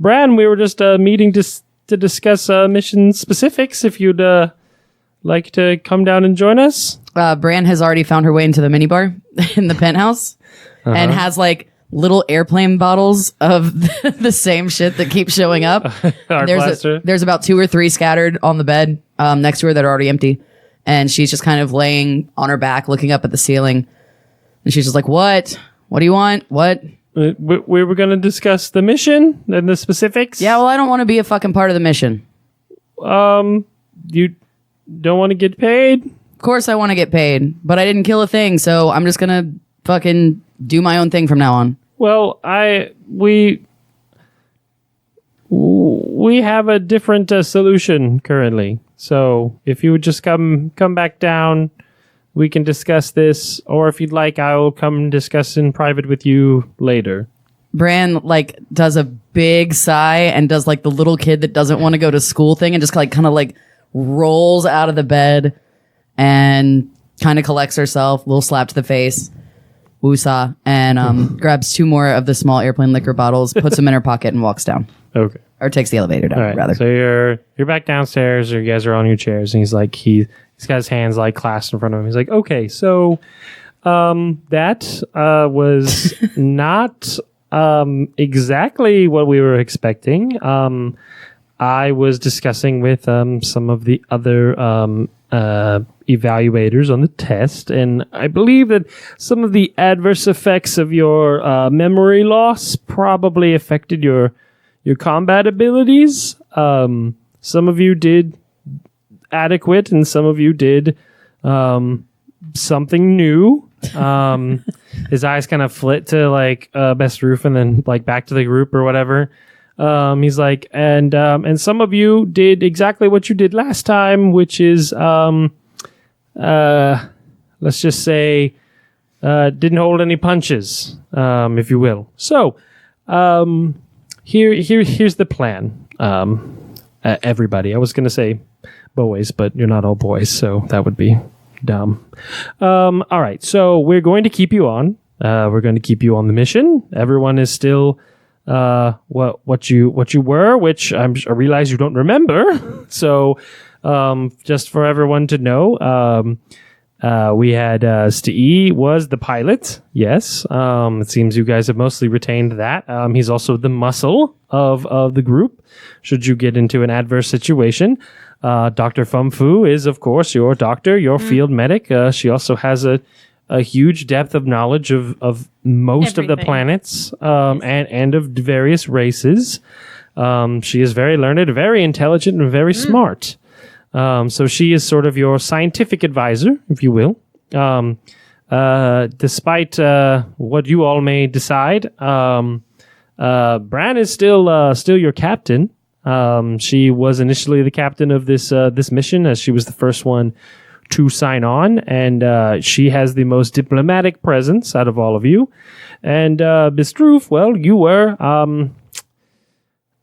Bran, we were just meeting to discuss mission specifics. If you'd like to come down and join us. Bran has already found her way into the minibar in the penthouse and has like little airplane bottles of the same shit that keeps showing up. There's about 2 or 3 scattered on the bed next to her that are already empty. And she's just kind of laying on her back, looking up at the ceiling. And she's just like, what? What do you want? What? We were going to discuss the mission and the specifics. Yeah, well, I don't want to be a fucking part of the mission. You don't want to get paid? Of course I want to get paid, but I didn't kill a thing, so I'm just going to fucking do my own thing from now on. Well, we have a different solution currently. So if you would just come back down, we can discuss this. Or if you'd like, I will come discuss in private with you later. Bran like does a big sigh and does like the little kid that doesn't want to go to school thing and just like kind of like rolls out of the bed and kind of collects herself, little slap to the face. Woosah, and grabs 2 more of the small airplane liquor bottles, puts them in her pocket, and walks down. Okay. Or takes the elevator down, All right. rather. So you're back downstairs, or you guys are on your chairs, and he's like he's got his hands like clasped in front of him. He's like, okay, so that was not exactly what we were expecting. I was discussing with some of the other evaluators on the test, and I believe that some of the adverse effects of your memory loss probably affected your combat abilities. Some of you did adequate, and some of you did something new. His eyes kind of flit to like Best Roof, and then like back to the group or whatever. He's like, and some of you did exactly what you did last time, which is let's just say didn't hold any punches, if you will. So here's the plan. Everybody, I was gonna say boys, but you're not all boys, so that would be dumb. All right, so we're going to keep you on. we're going to keep you on the mission. Everyone is still what you were, which I realize you don't remember. So just for everyone to know, we had Stee was the pilot. Yes. It seems you guys have mostly retained that. He's also the muscle of the group should you get into an adverse situation. Dr. Fumfu is, of course, your doctor, your field medic. She also has a huge depth of knowledge of most of the planets and of various races. She is very learned, very intelligent, and very smart. So she is sort of your scientific advisor, if you will. Despite what you all may decide, Bran is still your captain. She was initially the captain of this mission, as she was the first one to sign on, and she has the most diplomatic presence out of all of you. And Bistroof, well, you were. And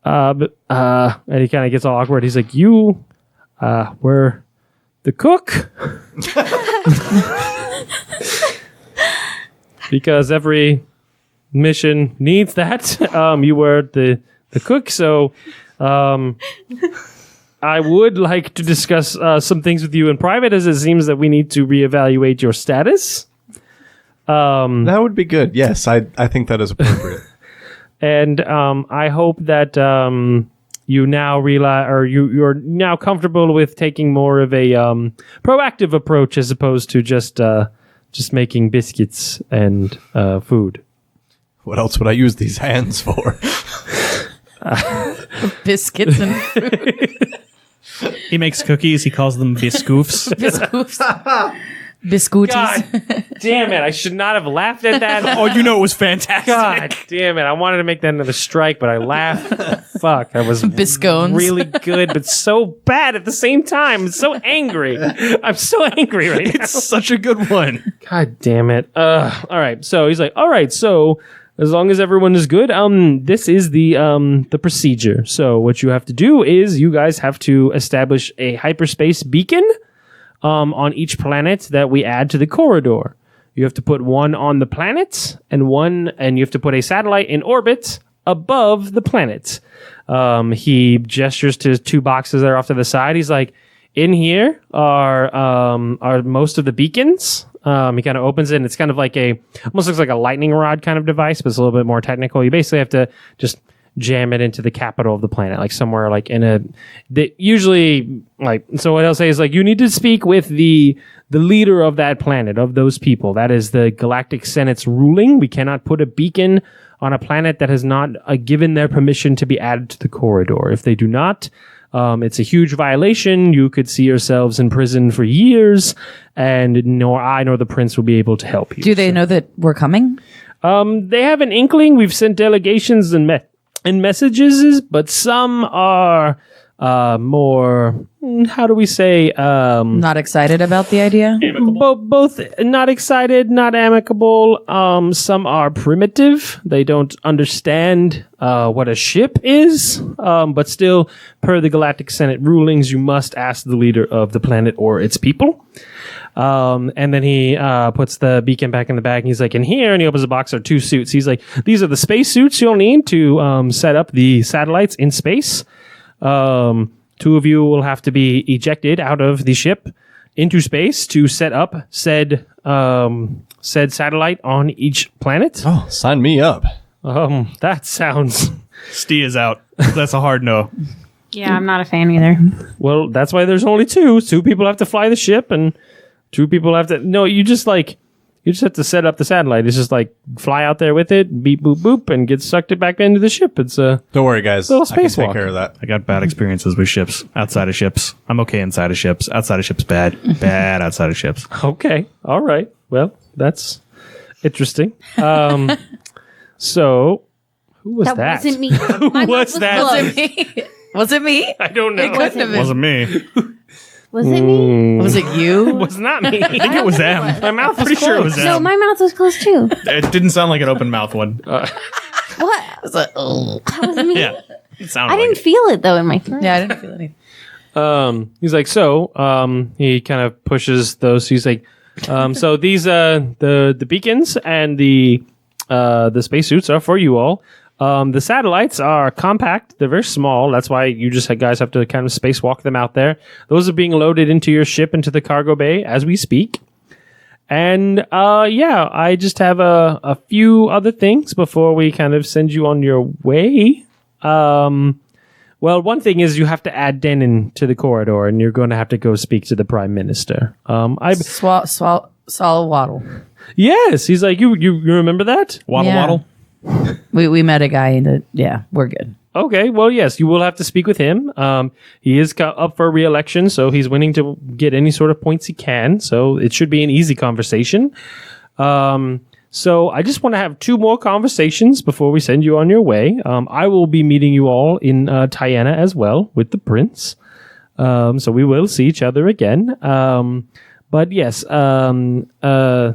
he kind of gets all awkward. He's like, you were the cook. Because every mission needs that. You were the cook, so I would like to discuss some things with you in private, as it seems that we need to reevaluate your status. That would be good. Yes, I think that is appropriate. And I hope that you now realize, or you're now comfortable with taking more of a proactive approach as opposed to just making biscuits and food. What else would I use these hands for? Biscuits and food. He makes cookies. He calls them biscoofs. Biscuities. God damn it. I should not have laughed at that. Oh, you know it was fantastic. God damn it. I wanted to make that another strike, but I laughed. Fuck. That was Biscones. really good, but so bad at the same time. I'm so angry. I'm so angry right now. It's such a good one. God damn it. All right. So he's like, all right. So as long as everyone is good, this is the procedure. So what you have to do is you guys have to establish a hyperspace beacon on each planet that we add to the corridor. You have to put one on the planet and you have to put a satellite in orbit above the planet. He gestures to two boxes that are off to the side. He's like, in here are most of the beacons. He kind of opens it, and it's kind of like almost looks like a lightning rod kind of device, but it's a little bit more technical. You basically have to just jam it into the capital of the planet, like somewhere like usually like, so what I'll say is like, you need to speak with the leader of that planet, of those people. That is the Galactic Senate's ruling. We cannot put a beacon on a planet that has not given their permission to be added to the corridor. If they do not, it's a huge violation. You could see yourselves in prison for years, and nor I nor the prince will be able to help you. Do they know that we're coming? They have an inkling. We've sent delegations and messages, but some are more, how do we say? Not excited about the idea? Both not excited, not amicable. Some are primitive. They don't understand what a ship is, but still, per the Galactic Senate rulings, you must ask the leader of the planet or its people. And then he puts the beacon back in the bag, and he's like, in here, and he opens the box, are two suits. He's like, these are the space suits you'll need to set up the satellites in space. Two of you will have to be ejected out of the ship into space to set up said satellite on each planet. Oh, sign me up. That sounds... Stee is out. That's a hard no. Yeah, I'm not a fan either. Well, that's why there's only two. Two people have to fly the ship, and two people have to... No, you just have to set up the satellite. It's just like fly out there with it, beep, boop, boop, and get sucked back into the ship. It's a... Don't worry, guys. Little I can spacewalk. take care of that. I got bad experiences with ships. Outside of ships. I'm okay inside of ships. Outside of ships, bad. Bad outside of ships. Okay. All right. Well, that's interesting. So, who was that? That wasn't me. What's that? Was it me? Was it me? I don't know. It couldn't have been. Wasn't me. Was it me? Was it you? It was not me. I think it was M. My mouth was Pretty sure it was closed. No, M. my mouth was closed too. It didn't sound like an open mouth one. What? Was it, oh. That was me. Yeah. It sounded I didn't like feel it though in my throat. Yeah, I didn't feel anything. He's like, so, he kind of pushes those. He's like, So these the beacons and the spacesuits are for you all. The satellites are compact. They're very small. That's why you just guys have to kind of spacewalk them out there. Those are being loaded into your ship, into the cargo bay as we speak. And I just have a few other things before we kind of send you on your way. Well, one thing is you have to add Denon to the corridor, and you're going to have to go speak to the Prime Minister. Swallow waddle. Yes, he's like, you remember that? Waddle. We met a guy that, we're good. Okay, well, yes, you will have to speak with him. He is up for re-election, so he's willing to get any sort of points he can. So it should be an easy conversation. So I just want to have 2 more conversations before we send you on your way. I will be meeting you all in Tiana as well with the prince. So we will see each other again. But yes,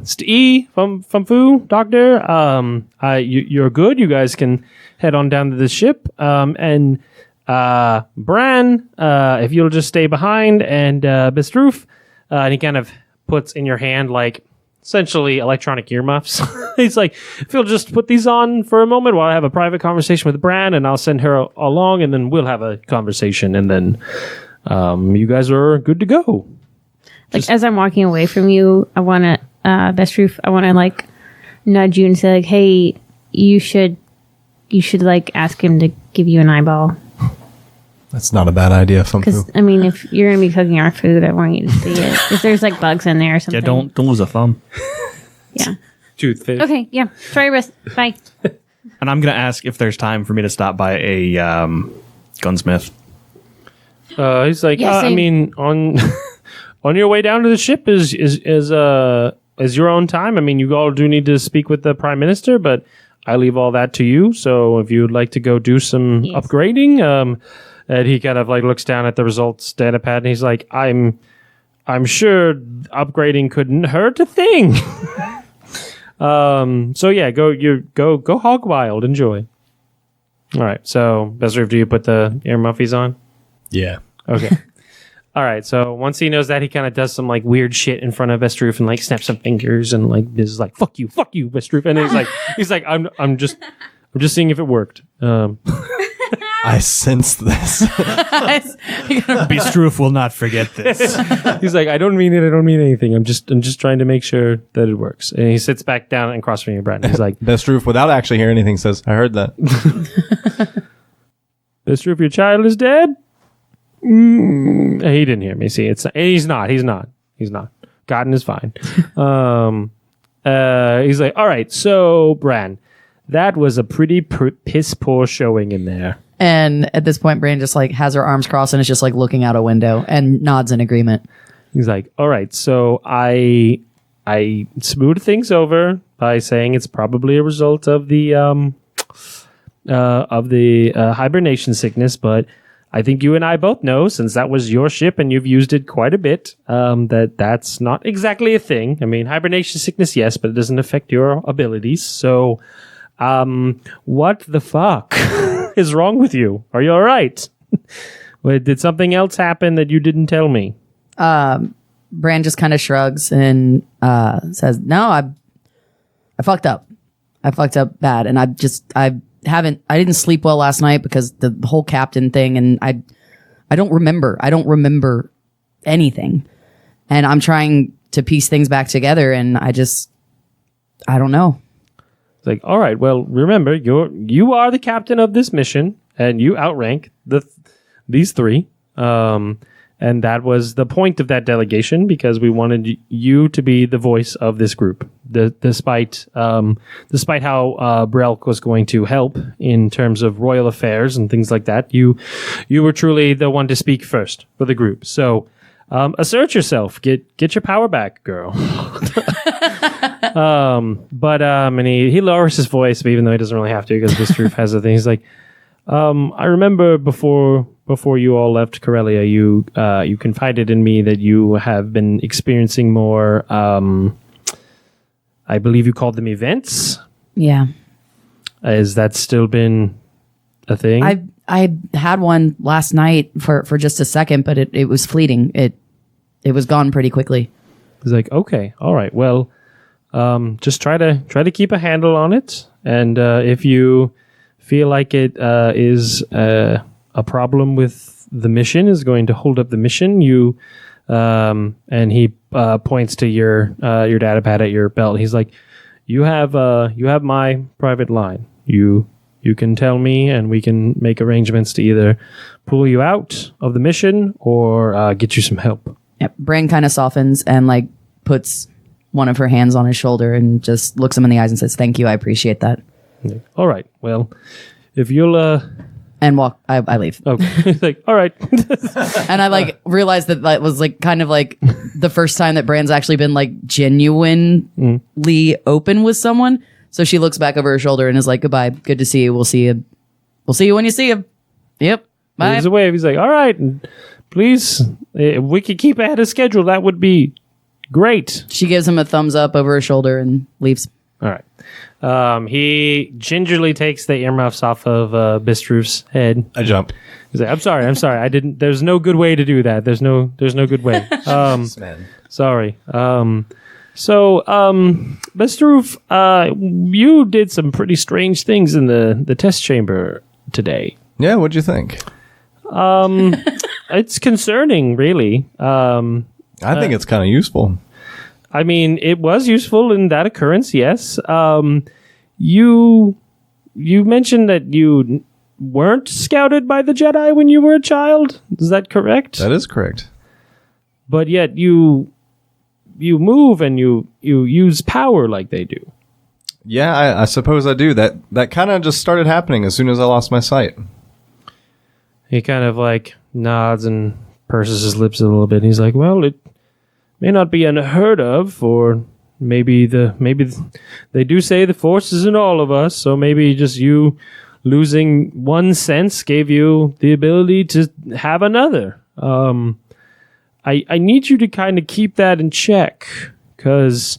Stee from Fu, Doctor, you're good. You guys can head on down to the ship. And Bran, if you'll just stay behind, and Bistroof, and he kind of puts in your hand like essentially electronic earmuffs. He's like, if you'll just put these on for a moment while I have a private conversation with Bran, and I'll send her along, and then we'll have a conversation, and then you guys are good to go. Like, as I'm walking away from you, I want to, Best Roof, I want to, like, nudge you and say, like, hey, you should, like, ask him to give you an eyeball. That's not a bad idea, Because, I mean, if you're going to be cooking our food, I want you to see it. If there's, like, bugs in there or something. Yeah, don't lose a thumb. Yeah. Toothfish. Okay, yeah. Try your best. Bye. And I'm going to ask if there's time for me to stop by a gunsmith. He's like, Yeah, I same. mean, on your way down to the ship is your own time. I mean, you all do need to speak with the Prime Minister, but I leave all that to you. So if you'd like to go do some upgrading, and he kind of like looks down at the results data pad, and he's like, I'm sure upgrading couldn't hurt a thing. So yeah, go hog wild, enjoy. All right, so Bezroof, do you put the ear muffies on? Yeah. Okay. All right, so once he knows that, he kind of does some like weird shit in front of Vestroof and like snaps some fingers and like is like fuck you, Vestroof, and he's like I'm just seeing if it worked. I sensed this. Bistroof will not forget this. He's like, I don't mean it. I don't mean anything. I'm just trying to make sure that it works. And he sits back down and across from you, Brad. And he's like, Best Roof, without actually hearing anything, says, I heard that. Vestroof, your child is dead. He didn't hear me. See, he's not. Cotton is fine. He's like, all right, so Bran, that was a pretty piss poor showing in there. And at this point, Bran just like has her arms crossed and is just like looking out a window and nods in agreement. He's like, all right, so I smoothed things over by saying it's probably a result of the hibernation sickness, but I think you and I both know, since that was your ship and you've used it quite a bit, that's not exactly a thing. I mean, hibernation sickness, yes, but it doesn't affect your abilities. So, what the fuck is wrong with you? Are you all right? Did something else happen that you didn't tell me? Bran just kind of shrugs and says, "No, I fucked up. I fucked up bad, and I didn't sleep well last night because the whole captain thing, and I don't remember. I don't remember anything, and I'm trying to piece things back together, and I don't know." It's like, all right, well, remember, you are the captain of this mission, and you outrank these three. And that was the point of that delegation, because we wanted you to be the voice of this group. Despite how Brelk was going to help in terms of royal affairs and things like that, you were truly the one to speak first for the group. So assert yourself, get your power back, girl. And he lowers his voice, even though he doesn't really have to, because this group has a thing. He's like, I remember before you all left Corellia, you confided in me that you have been experiencing more, I believe you called them events. Yeah. Has that still been a thing? I had one last night for just a second, but it was fleeting. It was gone pretty quickly. He's like, okay, all right, well, just try to keep a handle on it, and if you feel like it is a problem with the mission, is going to hold up the mission, you and he points to your data pad at your belt. He's like, you have my private line. You can tell me, and we can make arrangements to either pull you out of the mission or get you some help. Yep. Brain kind of softens and like puts one of her hands on his shoulder and just looks him in the eyes and says, "Thank you, I appreciate that." All right. Well, if you'll and walk, I leave. Okay. He's like, all right. And I like realized that was like kind of like the first time that Bran's actually been like genuinely open with someone. So she looks back over her shoulder and is like, "Goodbye. Good to see you. We'll see you. We'll see you when you see him." Yep. Bye. There's a wave. He's like, all right. And please, if we could keep ahead of schedule, that would be great. She gives him a thumbs up over her shoulder and leaves. All right. He gingerly takes the earmuffs off of Bistruf's head. I jump. He's like, I'm sorry. I didn't. There's no good way to do that. There's no good way. Man. Sorry. So, Bistruf, you did some pretty strange things in the test chamber today. Yeah, what'd you think? It's concerning, really. I think it's kind of useful. I mean, it was useful in that occurrence, yes. You mentioned that you weren't scouted by the Jedi when you were a child. Is that correct? That is correct. But yet you move and you use power like they do. Yeah, I suppose I do. That kind of just started happening as soon as I lost my sight. He kind of like nods and purses his lips a little bit. And he's like, well, it may not be unheard of, or maybe they do say the Force is in all of us, so maybe just you losing one sense gave you the ability to have another. I need you to kind of keep that in check, because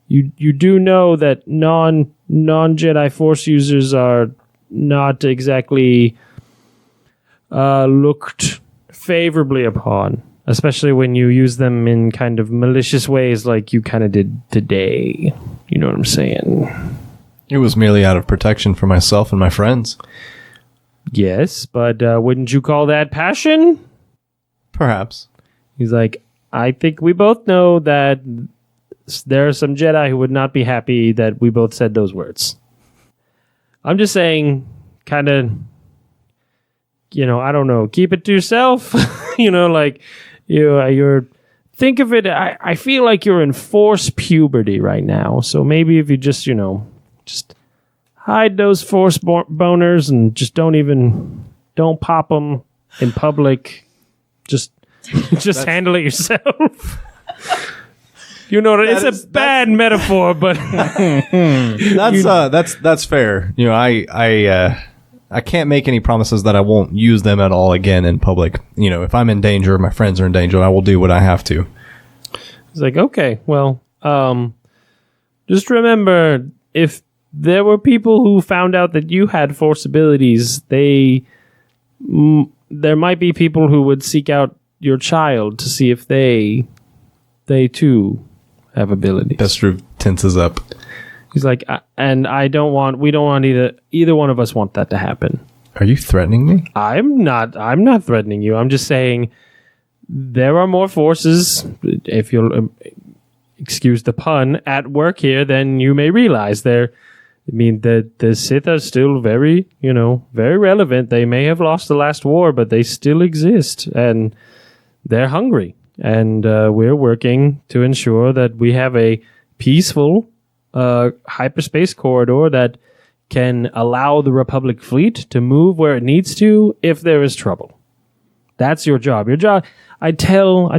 you do know that non-Jedi Force users are not exactly looked favorably upon, especially when you use them in kind of malicious ways like you kind of did today. You know what I'm saying? It was merely out of protection for myself and my friends. Yes, but wouldn't you call that passion? Perhaps. He's like, I think we both know that there are some Jedi who would not be happy that we both said those words. I'm just saying, kind of, I don't know, keep it to yourself. Like, you're think of it, I feel like you're in forced puberty right now. So maybe if you just, just hide those forced boners and just don't pop them in public. Just handle it yourself. It's a bad metaphor, but that's fair. I can't make any promises that I won't use them at all again in public. If I'm in danger, my friends are in danger, I will do what I have to. It's like, okay, well, just remember, if there were people who found out that you had Force abilities, there might be people who would seek out your child to see if they too have abilities. Bistruf tenses up. He's like, and we don't want either one of us want that to happen. Are you threatening me? I'm not threatening you. I'm just saying there are more forces, if you'll excuse the pun, at work here than you may realize. The Sith are still very, very relevant. They may have lost the last war, but they still exist, and they're hungry. And we're working to ensure that we have a peaceful hyperspace corridor that can allow the Republic fleet to move where it needs to if there is trouble. That's your job. Your job. I tell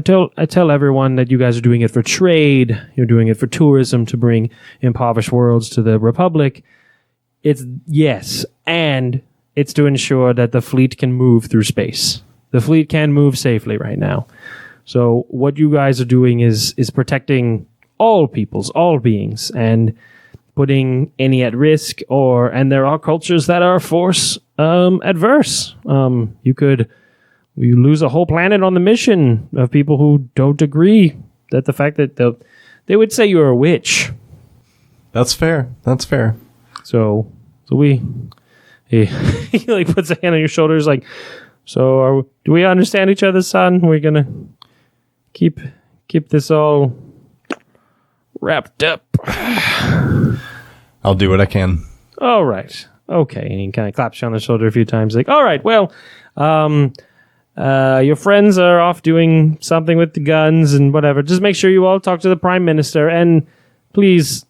everyone that you guys are doing it for trade. You're doing it for tourism to bring impoverished worlds to the Republic. And it's to ensure that the fleet can move through space. The fleet can move safely right now. So what you guys are doing is protecting all peoples, all beings, and putting any at risk, and there are cultures that are Force adverse. You lose a whole planet on the mission of people who don't agree the fact that they would say you're a witch. That's fair. So he like puts a hand on your shoulders, like, so do we understand each other, son? We're gonna keep this all wrapped up. I'll do what I can. All right. Okay. And he kind of claps you on the shoulder a few times, like, all right, well, your friends are off doing something with the guns and whatever. Just make sure you all talk to the Prime Minister, and please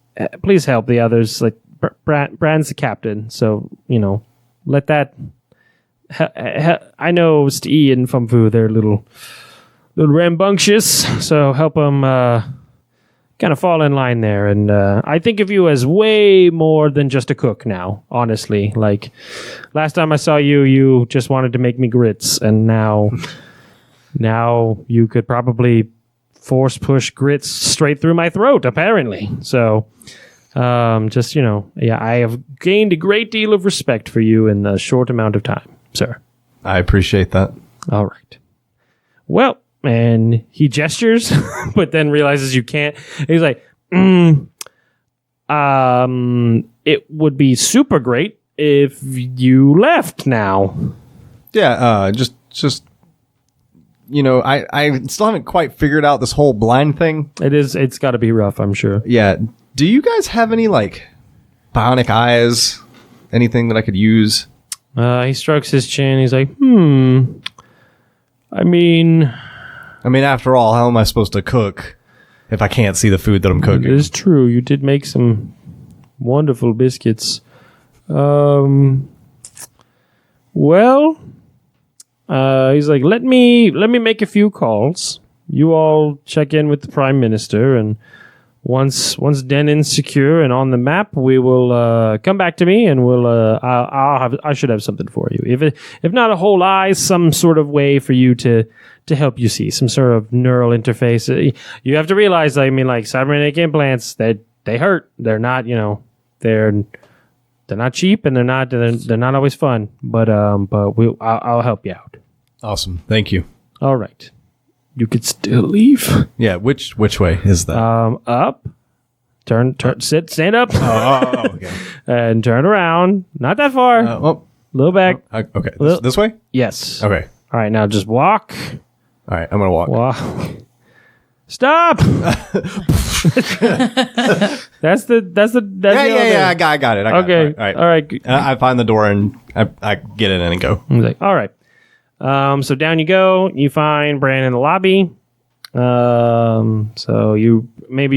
help the others. Like, Bran's the captain, so, let that... I know Stee and Fumfu, they're a little rambunctious, so help them kind of fall in line there. And I think of you as way more than just a cook now, honestly. Like, last time I saw you, you just wanted to make me grits, and now you could probably force push grits straight through my throat, apparently. So, I have gained a great deal of respect for you in a short amount of time, sir. I appreciate that. All right. Well, and he gestures, but then realizes you can't. He's like, it would be super great if you left now. Yeah, just I still haven't quite figured out this whole blind thing. It's got to be rough, I'm sure. Yeah. Do you guys have any, like, bionic eyes? Anything that I could use? He strokes his chin. He's like, I mean, after all, how am I supposed to cook if I can't see the food that I'm cooking? It is true. You did make some wonderful biscuits. Well, he's like, let me make a few calls. You all check in with the Prime Minister, and once Denon's secure and on the map, we will come back to me, and I should have something for you. If not a whole eye, some sort of way for you to help you see, some sort of neural interface. You have to realize, like cybernetic implants, they hurt. They're not, they're not cheap, and they're not always fun. But I'll help you out. Awesome, thank you. All right. You could still leave. Yeah, which way is that? Up. Turn, stand up. Okay. And turn around. Not that far. A little back. Okay, Little- this way? Yes. Okay. All right, now just walk. All right, I'm going to walk. Walk. Stop. That's the Yeah, I got it. Okay. All right. I find the door and I get in and go. He's like, all right. So down you go. You find Bran in the lobby. So you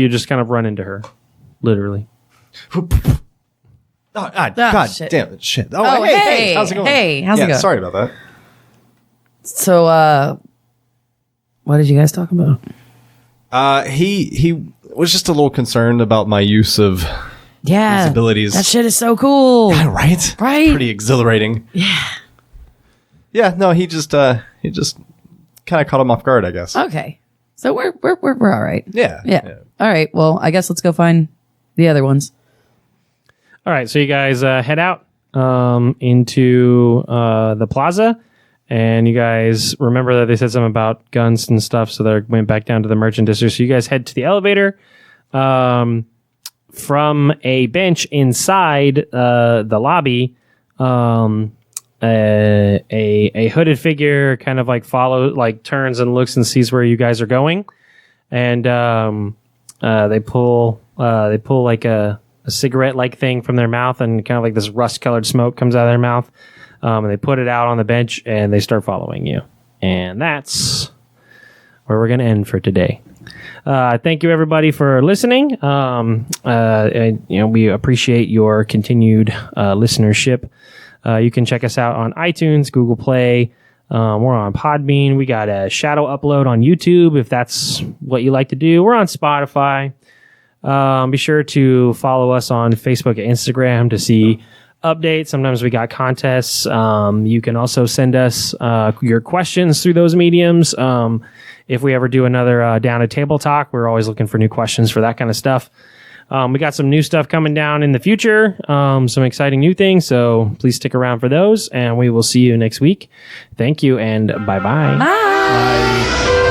just kind of run into her, literally. God shit. damn it. Shit. Oh, hey. How's it going? Hey, how's it going? Sorry about that. So, what did you guys talk about? He was just a little concerned about my use of Yeah. his abilities. That shit is so cool. Right? Right? Pretty exhilarating. Yeah. Yeah, no, he just kind of caught him off guard, I guess. Okay. So we're all right. Yeah. Yeah. All right. Well, I guess let's go find the other ones. All right, so you guys head out into the plaza, and you guys remember that they said something about guns and stuff, so they went back down to the merchant district. So you guys head to the elevator. From a bench inside the lobby, a hooded figure kind of turns and looks and sees where you guys are going, and they pull like a cigarette like thing from their mouth, and kind of like this rust colored smoke comes out of their mouth, and they put it out on the bench and they start following you, and that's where we're going to end for today. Thank you everybody for listening. We appreciate your continued listenership. You can check us out on iTunes, Google Play. We're on Podbean. We got a shadow upload on YouTube if that's what you like to do. We're on Spotify. Be sure to follow us on Facebook and Instagram to see updates. Sometimes we got contests. You can also send us your questions through those mediums. If we ever do another Down at Table Talk, we're always looking for new questions for that kind of stuff. We got some new stuff coming down in the future, some exciting new things, so please stick around for those, and we will see you next week. Thank you, and bye-bye. Bye. Bye.